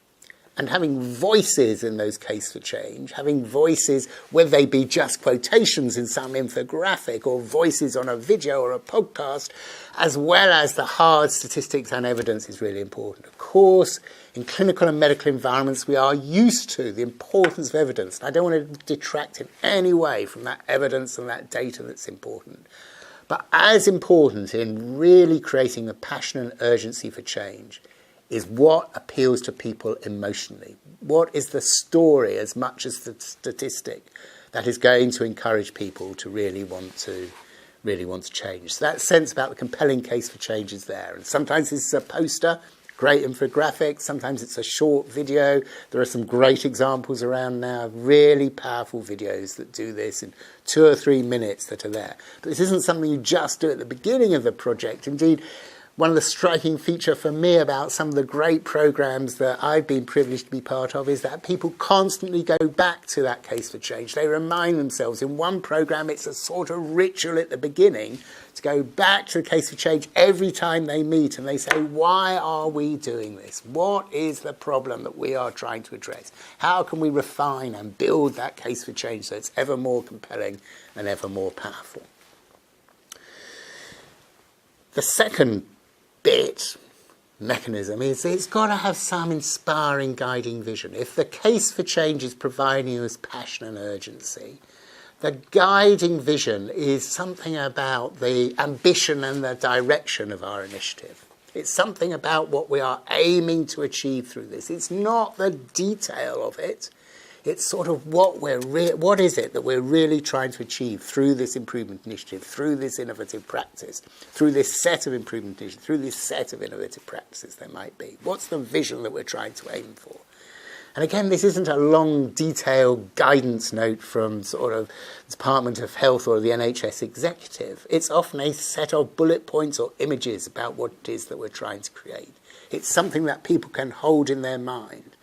And having voices in those cases for change, having voices, whether they be just quotations in some infographic or voices on a video or a podcast, as well as the hard statistics and evidence is really important. Of course, in clinical and medical environments, we are used to the importance of evidence. And I don't want to detract in any way from that evidence and that data that's important. But as important in really creating the passion and urgency for change is what appeals to people emotionally. What is the story as much as the statistic that is going to encourage people to really want to change? So that sense about the compelling case for change is there. And sometimes this is a poster, great infographic. Sometimes it's a short video. There are some great examples around now, really powerful videos that do this in 2 or 3 minutes that are there. But this isn't something you just do at the beginning of the project. Indeed, one of the striking features for me about some of the great programs that I've been privileged to be part of is that people constantly go back to that case for change. They remind themselves. In one program, it's a sort of ritual at the beginning to go back to the case for change every time they meet, and they say, why are we doing this? What is the problem that we are trying to address? How can we refine and build that case for change so it's ever more compelling and ever more powerful? The second mechanism is it's got to have some inspiring guiding vision. If the case for change is providing you with passion and urgency, the guiding vision is something about the ambition and the direction of our initiative. It's something about what we are aiming to achieve through this. It's not the detail of it. It's sort of what is it that we're really trying to achieve through this improvement initiative, through this innovative practice, through this set of improvement initiatives, through this set of innovative practices there might be. What's the vision that we're trying to aim for? And again, this isn't a long, detailed guidance note from sort of the Department of Health or the NHS executive. It's often a set of bullet points or images about what it is that we're trying to create. It's something that people can hold in their mind.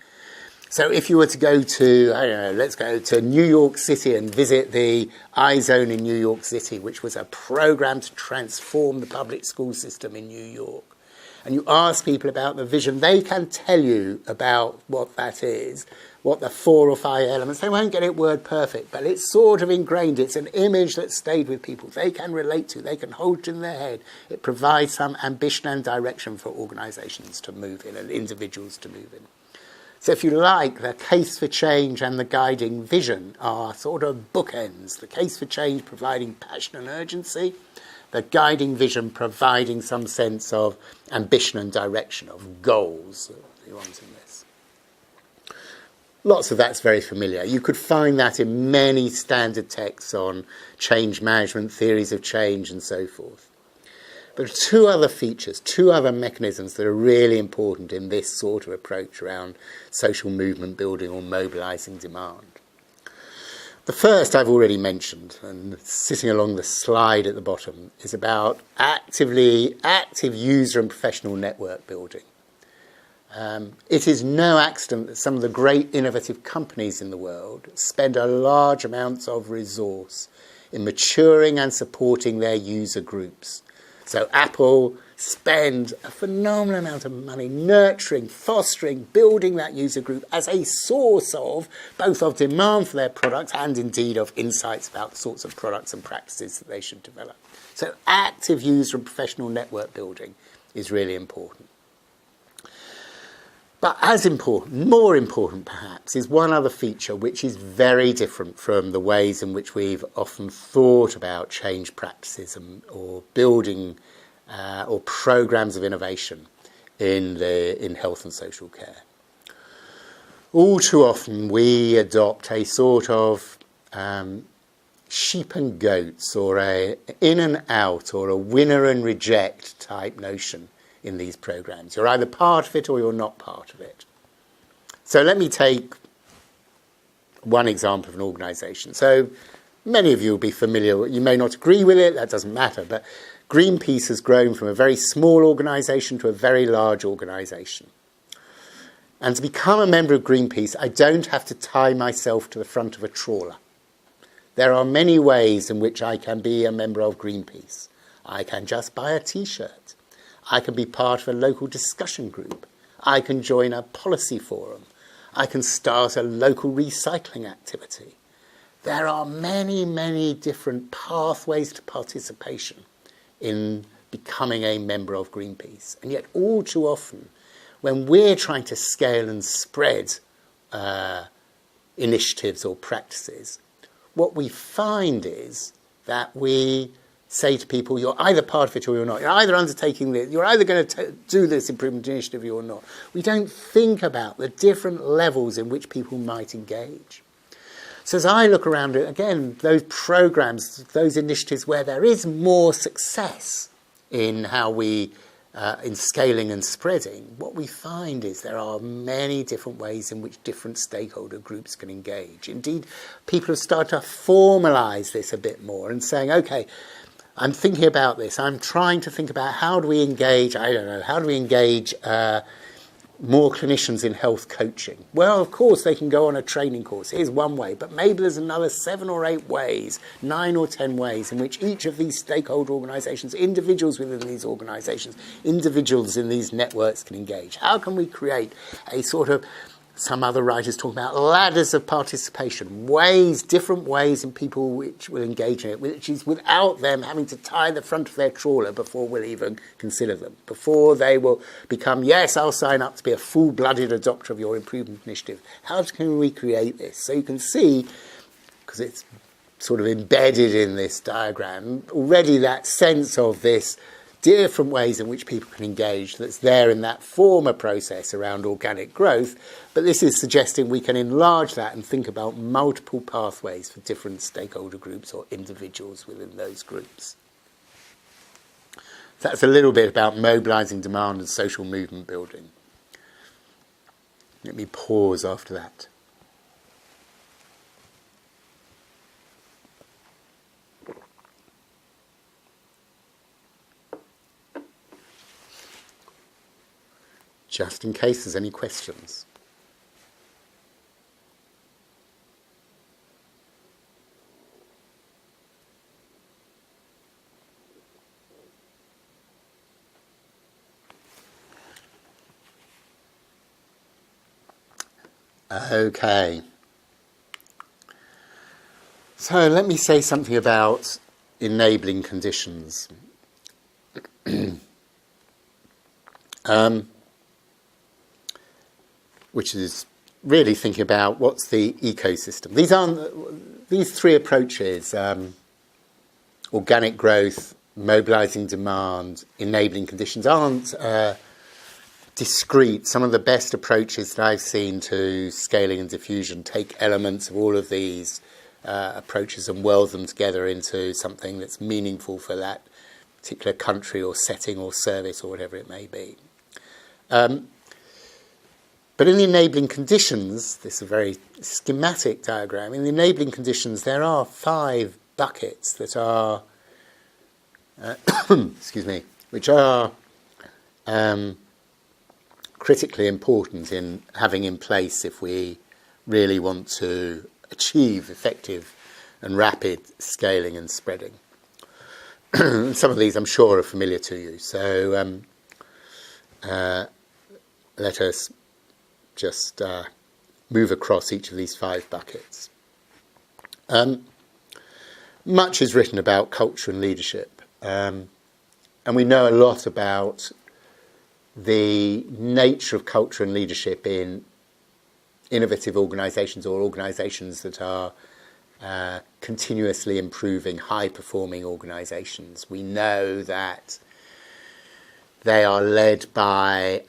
So if you were to go to, I don't know, let's go to New York City and visit the iZone in New York City, which was a program to transform the public school system in New York. And you ask people about the vision, they can tell you about what that is, what the 4 or 5 elements. They won't get it word perfect, but it's sort of ingrained. It's an image that stayed with people. They can relate to, they can hold it in their head. It provides some ambition and direction for organisations to move in and individuals to move in. So if you like, the case for change and the guiding vision are sort of bookends. The case for change providing passion and urgency, the guiding vision providing some sense of ambition and direction, of goals that you want in this. Lots of that's very familiar. You could find that in many standard texts on change management, theories of change, and so forth. But two other features, two other mechanisms that are really important in this sort of approach around social movement building or mobilising demand. The first I've already mentioned, and sitting along the slide at the bottom, is about active user and professional network building. It is no accident that some of the great innovative companies in the world spend a large amounts of resource in maturing and supporting their user groups. So Apple spend a phenomenal amount of money nurturing, fostering, building that user group as a source of both of demand for their products and indeed of insights about the sorts of products and practices that they should develop. So active user and professional network building is really important. But as important, more important perhaps, is one other feature which is very different from the ways in which we've often thought about change practices or building or programs of innovation in health and social care. All too often we adopt a sort of sheep and goats or a in and out or a winner and reject type notion in these programs. You're either part of it or you're not part of it. So let me take one example of an organisation. So many of you will be familiar, you may not agree with it, that doesn't matter, but Greenpeace has grown from a very small organisation to a very large organisation. And to become a member of Greenpeace, I don't have to tie myself to the front of a trawler. There are many ways in which I can be a member of Greenpeace. I can just buy a T-shirt. I can be part of a local discussion group. I can join a policy forum. I can start a local recycling activity. There are many, many different pathways to participation in becoming a member of Greenpeace. And yet all too often, when we're trying to scale and spread initiatives or practices, what we find is that we say to people, you're either part of it or you're not. You're either undertaking this, you're either going to do this improvement initiative or you're not. We don't think about the different levels in which people might engage. So as I look around it, again, those programs, those initiatives where there is more success in how we, in scaling and spreading, what we find is there are many different ways in which different stakeholder groups can engage. Indeed, people have started to formalise this a bit more and saying, okay, I'm thinking about this. I'm trying to think about how do we engage, how do we engage more clinicians in health coaching? Well, of course, they can go on a training course. Here's one way, but maybe there's another 7 or 8 ways, 9 or 10 ways in which each of these stakeholder organisations, individuals within these organisations, individuals in these networks can engage. How can we create a sort of, some other writers talk about ladders of participation, ways, different ways in people which will engage in it, which is without them having to tie the front of their trawler before we'll even consider them, before they will become, yes, I'll sign up to be a full-blooded adopter of your improvement initiative. How can we create this? So you can see, because it's sort of embedded in this diagram, already that sense of this different ways in which people can engage that's there in that former process around organic growth, but this is suggesting we can enlarge that and think about multiple pathways for different stakeholder groups or individuals within those groups. So that's a little bit about mobilising demand and social movement building. Let me pause after that. Just in case there's any questions. Okay. So let me say something about enabling conditions. Which is really thinking about what's the ecosystem. These 3 approaches, organic growth, mobilising demand, enabling conditions, aren't discrete. Some of the best approaches that I've seen to scaling and diffusion take elements of all of these approaches and weld them together into something that's meaningful for that particular country or setting or service or whatever it may be. But in the enabling conditions, this is a very schematic diagram, in the enabling conditions there are 5 buckets that are, which are critically important in having in place if we really want to achieve effective and rapid scaling and spreading. Some of these I'm sure are familiar to you, so let us just move across each of these 5 buckets. Much is written about culture and leadership, and we know a lot about the nature of culture and leadership in innovative organisations or organisations that are continuously improving, high-performing organisations. We know that they are led by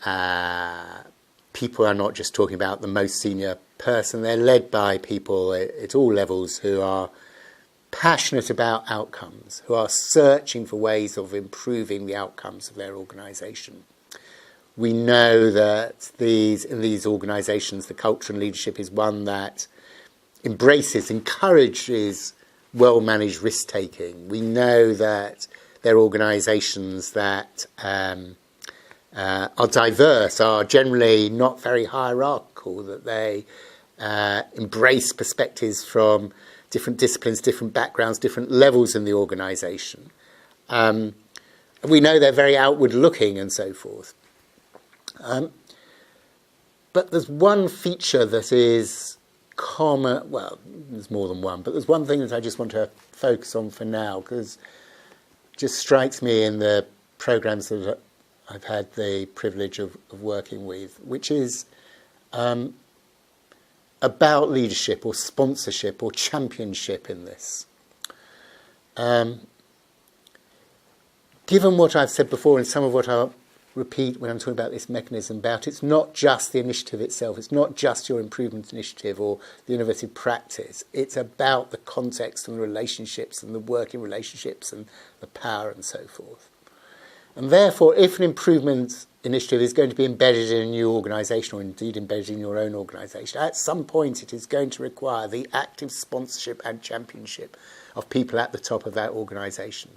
people who are not just talking about the most senior person, they're led by people at all levels who are passionate about outcomes, who are searching for ways of improving the outcomes of their organisation. We know that in these organisations, the culture and leadership is one that embraces, encourages well-managed risk-taking. We know that they're organisations that are diverse, are generally not very hierarchical, that they embrace perspectives from different disciplines, different backgrounds, different levels in the organisation. We know they're very outward-looking and so forth. But there's one feature that is common, well, there's more than one, but there's one thing that I just want to focus on for now, because it just strikes me in the programmes that I've had the privilege of working with, which is about leadership or sponsorship or championship in this. Given what I've said before and some of what I'll repeat when I'm talking about this mechanism, about it's not just the initiative itself, it's not just your improvement initiative or the innovative practice, it's about the context and the relationships and the working relationships and the power and so forth. And therefore, if an improvement initiative is going to be embedded in a new organisation or indeed embedded in your own organisation, at some point it is going to require the active sponsorship and championship of people at the top of that organisation.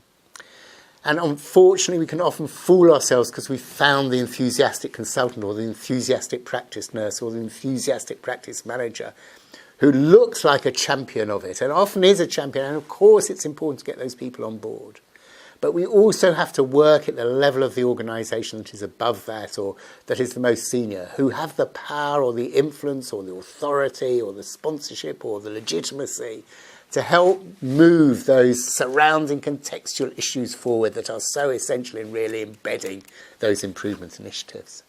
And unfortunately, we can often fool ourselves because we found the enthusiastic consultant or the enthusiastic practice nurse or the enthusiastic practice manager who looks like a champion of it and often is a champion. And of course, it's important to get those people on board. But we also have to work at the level of the organisation that is above that or that is the most senior, who have the power or the influence or the authority or the sponsorship or the legitimacy to help move those surrounding contextual issues forward that are so essential in really embedding those improvement initiatives.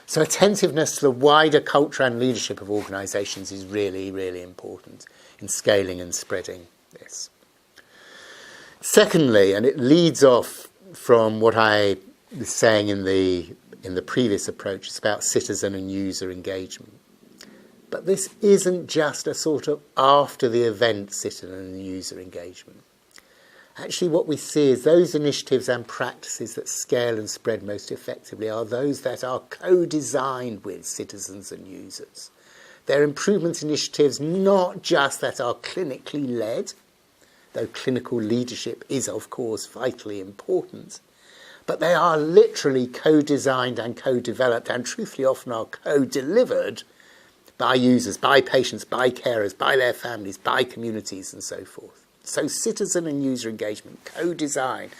So attentiveness to the wider culture and leadership of organisations is really, really important in scaling and spreading this. Secondly, and it leads off from what I was saying in the previous approach, it's about citizen and user engagement. But this isn't just a sort of after-the-event citizen and user engagement. Actually, what we see is those initiatives and practices that scale and spread most effectively are those that are co-designed with citizens and users. They're improvement initiatives not just that are clinically led, though clinical leadership is, of course, vitally important, but they are literally co-designed and co-developed and truthfully often are co-delivered by users, by patients, by carers, by their families, by communities and so forth. So citizen and user engagement, co-design,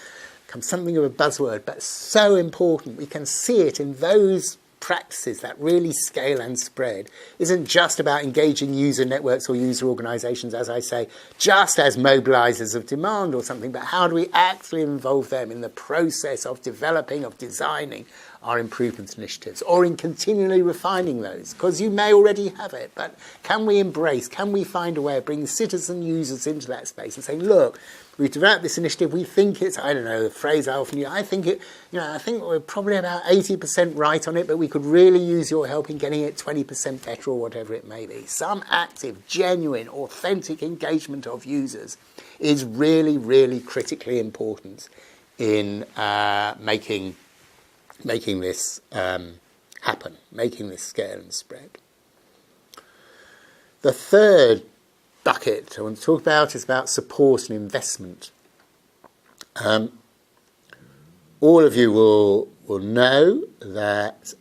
becomes something of a buzzword, but so important. We can see it in those practices that really scale and spread. Isn't just about engaging user networks or user organisations, as I say, just as mobilisers of demand or something, but how do we actually involve them in the process of developing, of designing our improvement initiatives, or in continually refining those, because you may already have it, but can we embrace, can we find a way of bringing citizen users into that space and saying, look, we've developed this initiative. We think it's, I don't know, the phrase I often use. I think we're probably about 80% right on it, but we could really use your help in getting it 20% better or whatever it may be. Some active, genuine, authentic engagement of users is really, really critically important in making this happen, making this scale and spread. The third bucket I want to talk about is about support and investment. All of you will know that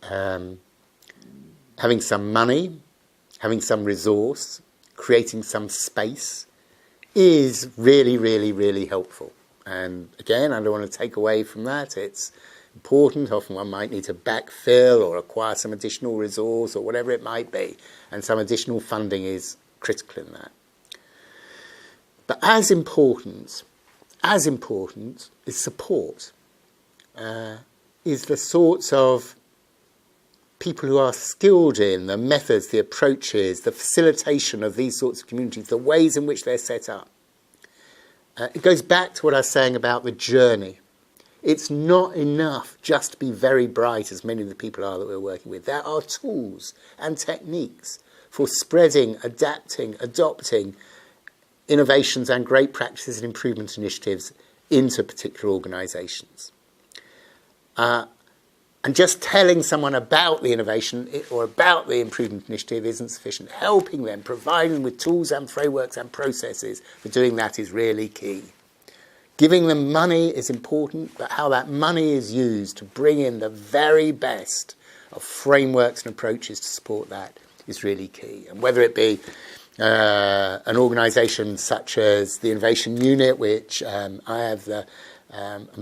having some money, having some resource, creating some space is really, really, really helpful. And again, I don't want to take away from that. It's important. Often one might need to backfill or acquire some additional resource or whatever it might be. And some additional funding is critical in that. But as important is support, is the sorts of people who are skilled in the methods, the approaches, the facilitation of these sorts of communities, the ways in which they're set up. It goes back to what I was saying about the journey. It's not enough just to be very bright, as many of the people are that we're working with. There are tools and techniques for spreading, adapting, adopting innovations and great practices and improvement initiatives into particular organisations. And just telling someone about the innovation or about the improvement initiative isn't sufficient. Helping them, providing them with tools and frameworks and processes for doing that is really key. Giving them money is important, but how that money is used to bring in the very best of frameworks and approaches to support that is really key. And whether it be an organisation such as the Innovation Unit, which I'm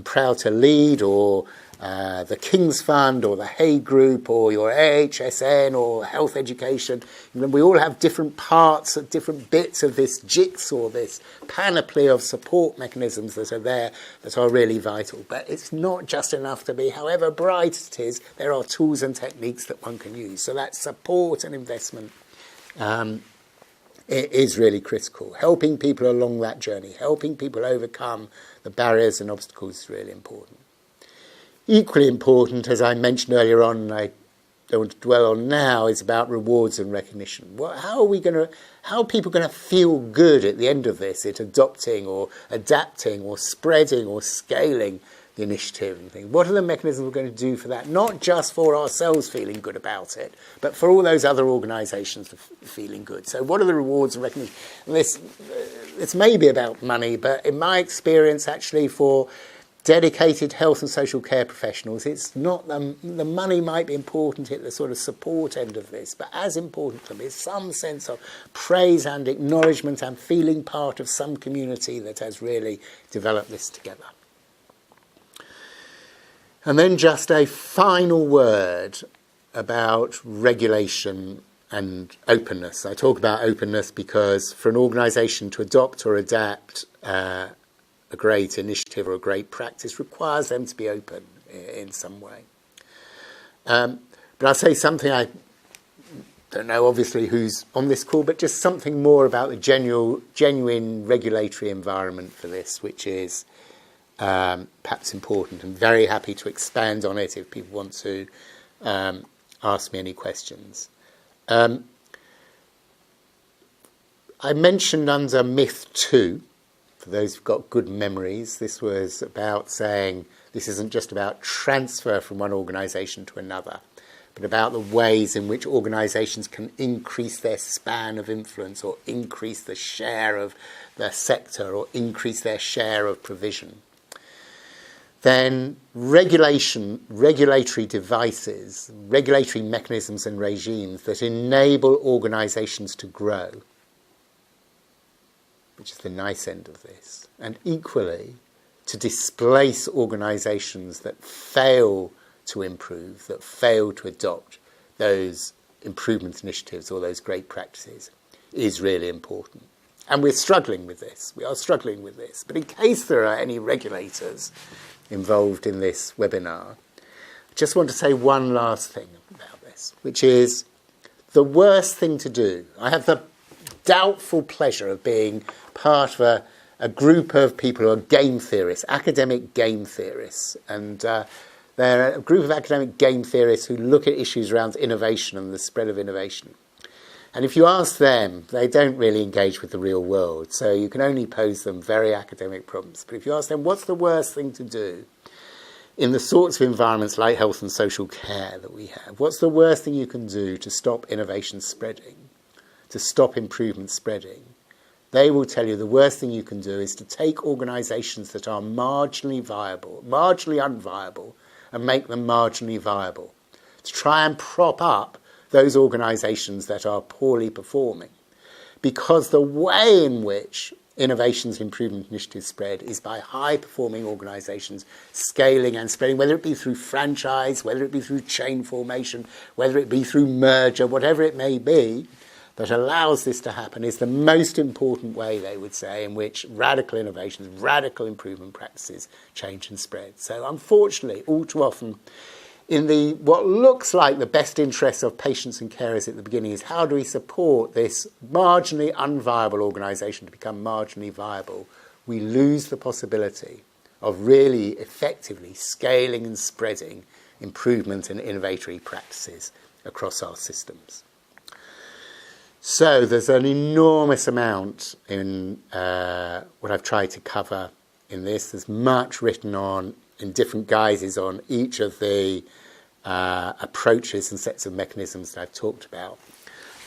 proud to lead, or the King's Fund, or the Hay Group, or your AHSN, or health education. We all have different parts, different bits of this jigsaw, this panoply of support mechanisms that are there that are really vital. But it's not just enough to be, however bright it is, there are tools and techniques that one can use. So that support and investment is really critical. Helping people along that journey, helping people overcome the barriers and obstacles is really important. Equally important, as I mentioned earlier on, and I don't want to dwell on now, is about rewards and recognition. How are people going to feel good at the end of this, at adopting or adapting or spreading or scaling the initiative and things? What are the mechanisms we're going to do for that? Not just for ourselves feeling good about it, but for all those other organisations feeling good. So what are the rewards and recognition? And this may be about money, but in my experience, actually, for dedicated health and social care professionals, it's not the money might be important at the sort of support end of this, but as important to them is some sense of praise and acknowledgement and feeling part of some community that has really developed this together. And then just a final word about regulation and openness. I talk about openness because for an organisation to adopt or adapt a great initiative or a great practice requires them to be open in some way. But I'll say something, I don't know obviously who's on this call, but just something more about the genuine regulatory environment for this, which is perhaps important. I'm very happy to expand on it if people want to ask me any questions. I mentioned under myth 2, for those who've got good memories, this was about saying this isn't just about transfer from one organisation to another, but about the ways in which organisations can increase their span of influence or increase the share of their sector or increase their share of provision. Then regulatory devices, regulatory mechanisms and regimes that enable organisations to grow, which is the nice end of this, and equally to displace organisations that fail to improve, that fail to adopt those improvement initiatives or those great practices is really important. And we're struggling with this. We are struggling with this. But in case there are any regulators involved in this webinar, I just want to say one last thing about this, which is the worst thing to do. I have the doubtful pleasure of being part of a group of people who are game theorists, academic game theorists, and they're a group of academic game theorists who look at issues around innovation and the spread of innovation. And if you ask them, they don't really engage with the real world, so you can only pose them very academic problems. But if you ask them, what's the worst thing to do in the sorts of environments like health and social care that we have? What's the worst thing you can do to stop innovation spreading, to stop improvement spreading? They will tell you the worst thing you can do is to take organisations that are marginally viable, marginally unviable, and make them marginally viable, to try and prop up those organisations that are poorly performing. Because the way in which innovations and improvement initiatives spread is by high-performing organisations scaling and spreading, whether it be through franchise, whether it be through chain formation, whether it be through merger, whatever it may be, that allows this to happen is the most important way, they would say, in which radical innovations, radical improvement practices change and spread. So unfortunately, all too often, in the what looks like the best interests of patients and carers at the beginning is how do we support this marginally unviable organisation to become marginally viable, we lose the possibility of really effectively scaling and spreading improvement and innovatory practices across our systems. So there's an enormous amount in what I've tried to cover in this. There's much written on in different guises on each of the approaches and sets of mechanisms that I've talked about.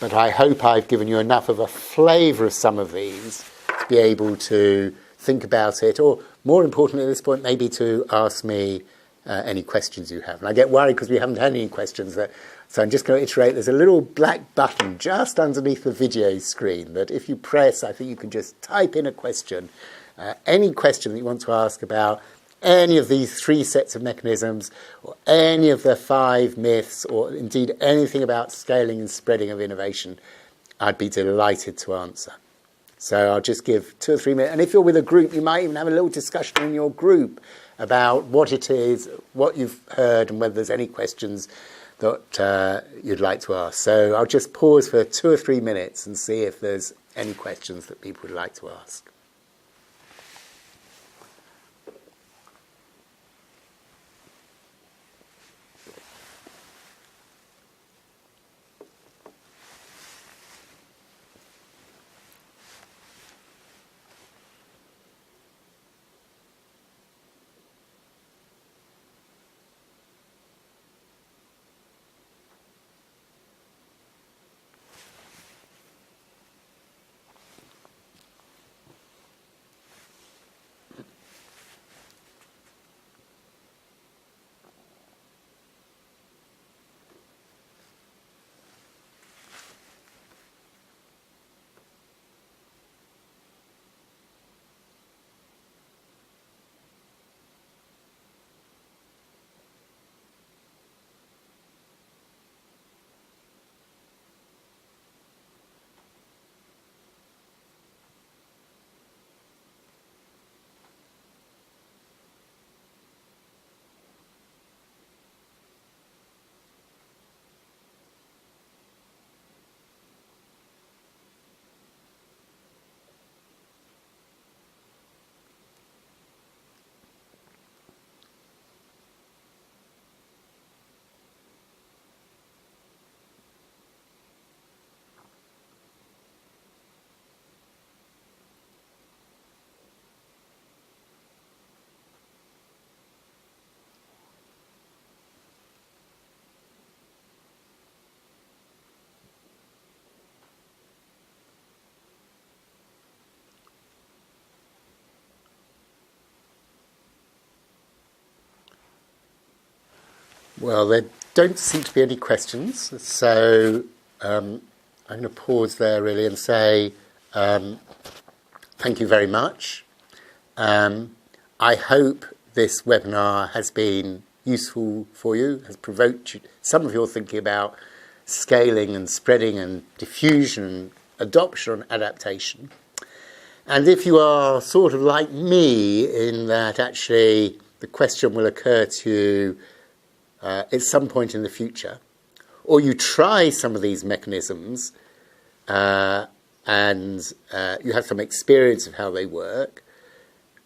But I hope I've given you enough of a flavour of some of these to be able to think about it, or more importantly at this point, maybe to ask me any questions you have. And I get worried because we haven't had any questions, so I'm just going to iterate. There's a little black button just underneath the video screen that if you press, I think you can just type in a question, any question that you want to ask about any of these 3 sets of mechanisms, or any of the 5 myths, or indeed anything about scaling and spreading of innovation, I'd be delighted to answer. So I'll just give 2 or 3 minutes. And if you're with a group, you might even have a little discussion in your group about what it is, what you've heard, and whether there's any questions that you'd like to ask. So I'll just pause for 2 or 3 minutes and see if there's any questions that people would like to ask. Well, there don't seem to be any questions, so I'm going to pause there really and say thank you very much. I hope this webinar has been useful for you, has provoked you, some of your thinking about scaling and spreading and diffusion and adoption and adaptation. And if you are sort of like me in that actually the question will occur to you at some point in the future, or you try some of these mechanisms and and you have some experience of how they work,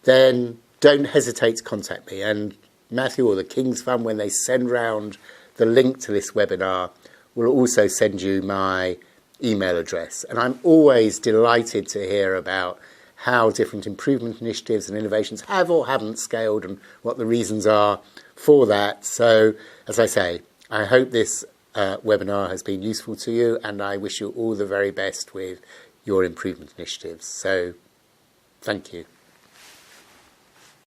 then don't hesitate to contact me. And Matthew or the King's Fund, when they send round the link to this webinar, will also send you my email address. And I'm always delighted to hear about how different improvement initiatives and innovations have or haven't scaled and what the reasons are for that. So, as I say, I hope this webinar has been useful to you, and I wish you all the very best with your improvement initiatives. So, thank you.